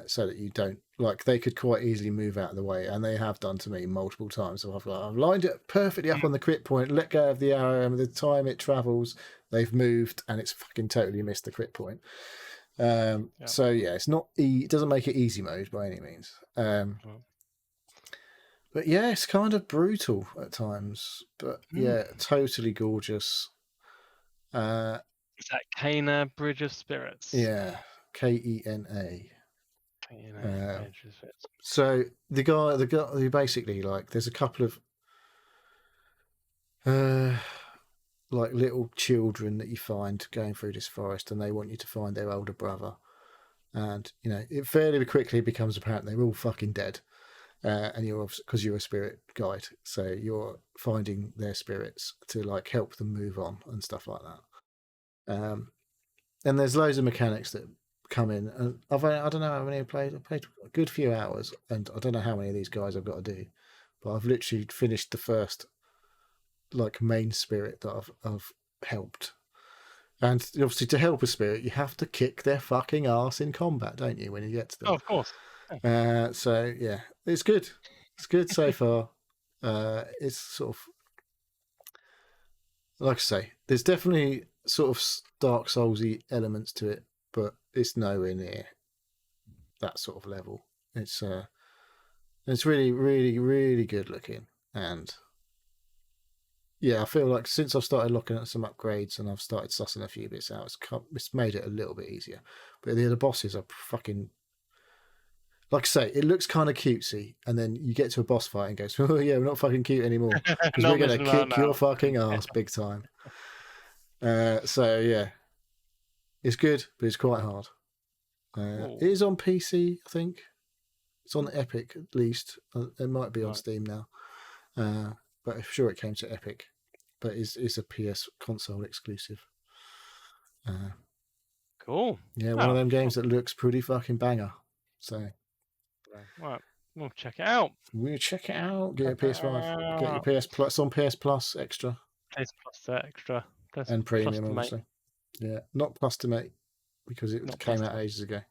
so that you don't, like, they could quite easily move out of the way, and they have done to me multiple times. So I've lined it perfectly up on the crit point, let go of the arrow, and the time it travels, they've moved, and it's fucking totally missed the crit point. So yeah, it's not it doesn't make it easy mode by any means. But yeah, it's kind of brutal at times. But yeah, totally gorgeous. Is that Kena Bridge of Spirits? Yeah, Kena. So the guy, basically, like, there's a couple of like little children that you find going through this forest, and they want you to find their older brother. And you know, it fairly quickly becomes apparent they're all fucking dead. And because you're a spirit guide, so you're finding their spirits to like help them move on and stuff like that. And there's loads of mechanics that come in, and I don't know how many I've played a good few hours, and I don't know how many of these guys I've got to do, but I've literally finished the first like main spirit that I've helped. And obviously, to help a spirit, you have to kick their fucking ass in combat, don't you, when you get to them? Oh, of course. So yeah, it's good. It's good so far. It's sort of, like I say, there's definitely sort of Dark Soulsy elements to it, but it's nowhere near that sort of level. It's really, really, really good looking, and yeah, I feel like since I've started looking at some upgrades and I've started sussing a few bits out, it's made it a little bit easier. But the other bosses are fucking, like I say, it looks kind of cutesy, and then you get to a boss fight and goes, oh yeah, we're not fucking cute anymore because we're going to kick your fucking ass big time. So yeah, it's good, but it's quite hard. It is on PC, I think. It's on Epic at least. It might be on Steam now, but I'm sure it came to Epic. But it's a PS console exclusive. Cool. Yeah, one of them games that looks pretty fucking banger. So, right, we'll check it out. We'll check it out. Get your PS5. Get your PS Plus. It's on PS Plus Extra. PS Plus Extra. And Premium, obviously. Yeah, not Plus to Mate because it came out ages ago.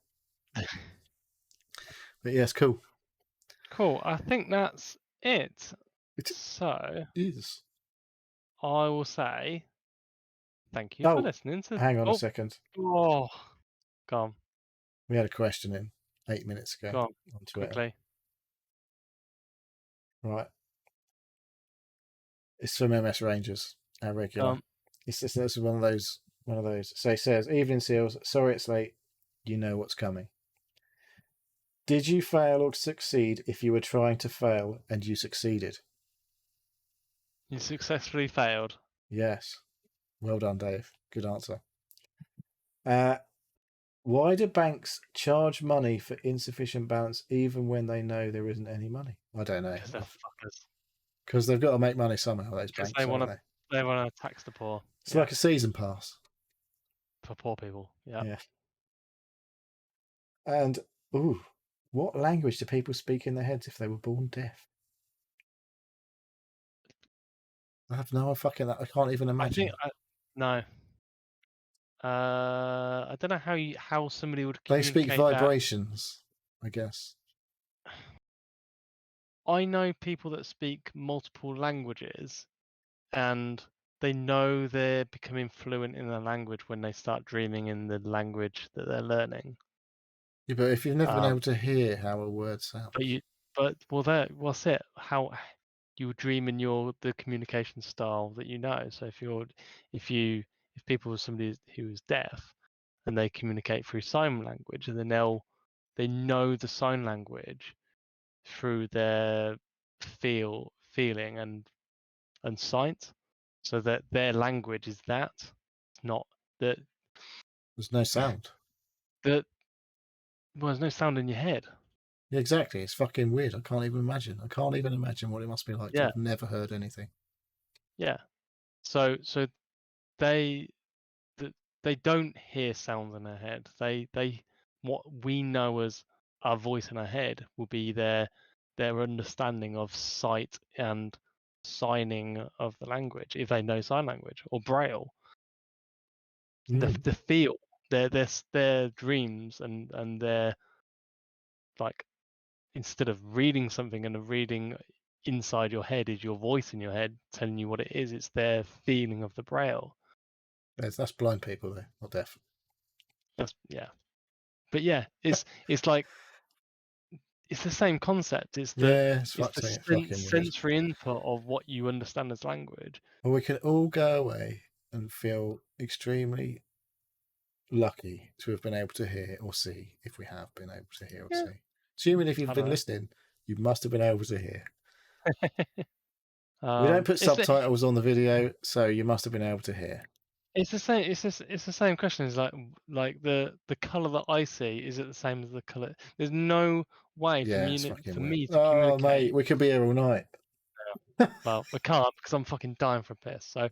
But yes, cool. Cool. I think that's it. So, I will say thank you for listening to. Hang on a second. Oh, go on. We had a question in 8 minutes ago. Go on, quickly. Right. It's from MS Rangers, our regular. This is one of those. So he says, "Evening Seals. Sorry it's late. You know what's coming. Did you fail or succeed if you were trying to fail and you succeeded?" You successfully failed. Yes. Well done, Dave. Good answer. Why do banks charge money for insufficient balance even when they know there isn't any money? I don't know. Because they're fuckers. Because they've got to make money somehow, those Because banks, they want don't to. they? They want to tax the poor. It's like a season pass. For poor people. Yeah. Yeah. And, what language do people speak in their heads if they were born deaf? I have no fucking. I can't even imagine. No. I don't know how somebody would They communicate speak vibrations, I guess. I know people that speak multiple languages, and they know they're becoming fluent in the language when they start dreaming in the language that they're learning. Yeah, but if you've never been able to hear how a word sounds, what's it? How you dream in the communication style that you know. So if people are somebody who is deaf and they communicate through sign language, and then they know the sign language through their feeling and sight, so that their language is that. It's not that. there's no sound. Well, there's no sound in your head. Yeah, exactly. It's fucking weird. I can't even imagine. I can't even imagine what it must be like. Yeah. I've never heard anything. Yeah. So they don't hear sounds in their head. They what we know as our voice in our head will be their understanding of sight and signing of the language, if they know sign language or braille. The feel, their dreams and their, like, instead of reading something and reading inside your head is your voice in your head telling you what it is. It's their feeling of the braille. That's blind people though, not deaf. Yeah. But yeah, it's like it's the same concept. It's the sensory input of what you understand as language. Well, we can all go away and feel extremely lucky to have been able to hear or see, if we have been able to hear or see. Assuming if you've been listening, you must have been able to hear. We don't put subtitles on the video, so you must have been able to hear. It's the same. It's the same question. It's like the color that I see, is it the same as the color? There's no way for me to communicate. Oh, mate, we could be here all night. Well, we can't because I'm fucking dying for a piss. So,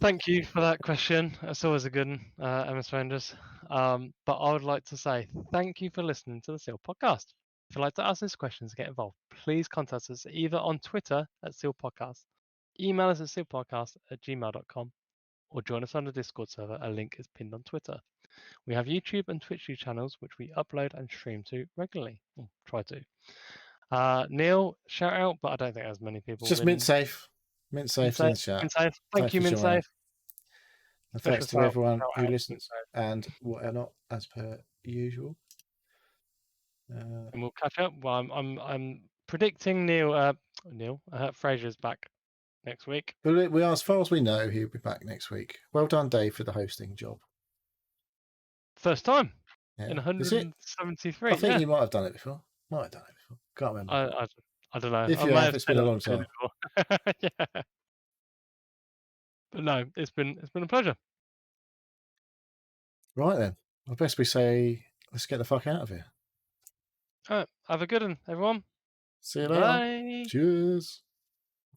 thank you for that question. That's always a good one, MS Rangers. But I would like to say thank you for listening to the Seal Podcast. If you'd like to ask us questions and get involved, please contact us either on Twitter at Seal Podcast, email us at sealpodcast@gmail.com, or join us on the Discord server. A link is pinned on Twitter. We have YouTube and Twitch channels which we upload and stream to regularly. Or try to. Neil, shout out, but I don't think as many people. It's just Mint Safe. Mint Safe in the chat. Mint Safe. Thank you, Mint Safe. And thanks to everyone who listens and whatnot, as per usual. And we'll catch up. Well, I'm predicting Neil Fraser's back next week. But we are, as far as we know, he'll be back next week. Well done, Dave, for the hosting job. First time in 173. I think you might have done it before. Might have done it before. Can't remember. I don't know. If you have, it's been a long time. Yeah. But no, it's been a pleasure. Right then. I best we say, let's get the fuck out of here. All right. Have a good one, everyone. See you later. Bye. Cheers.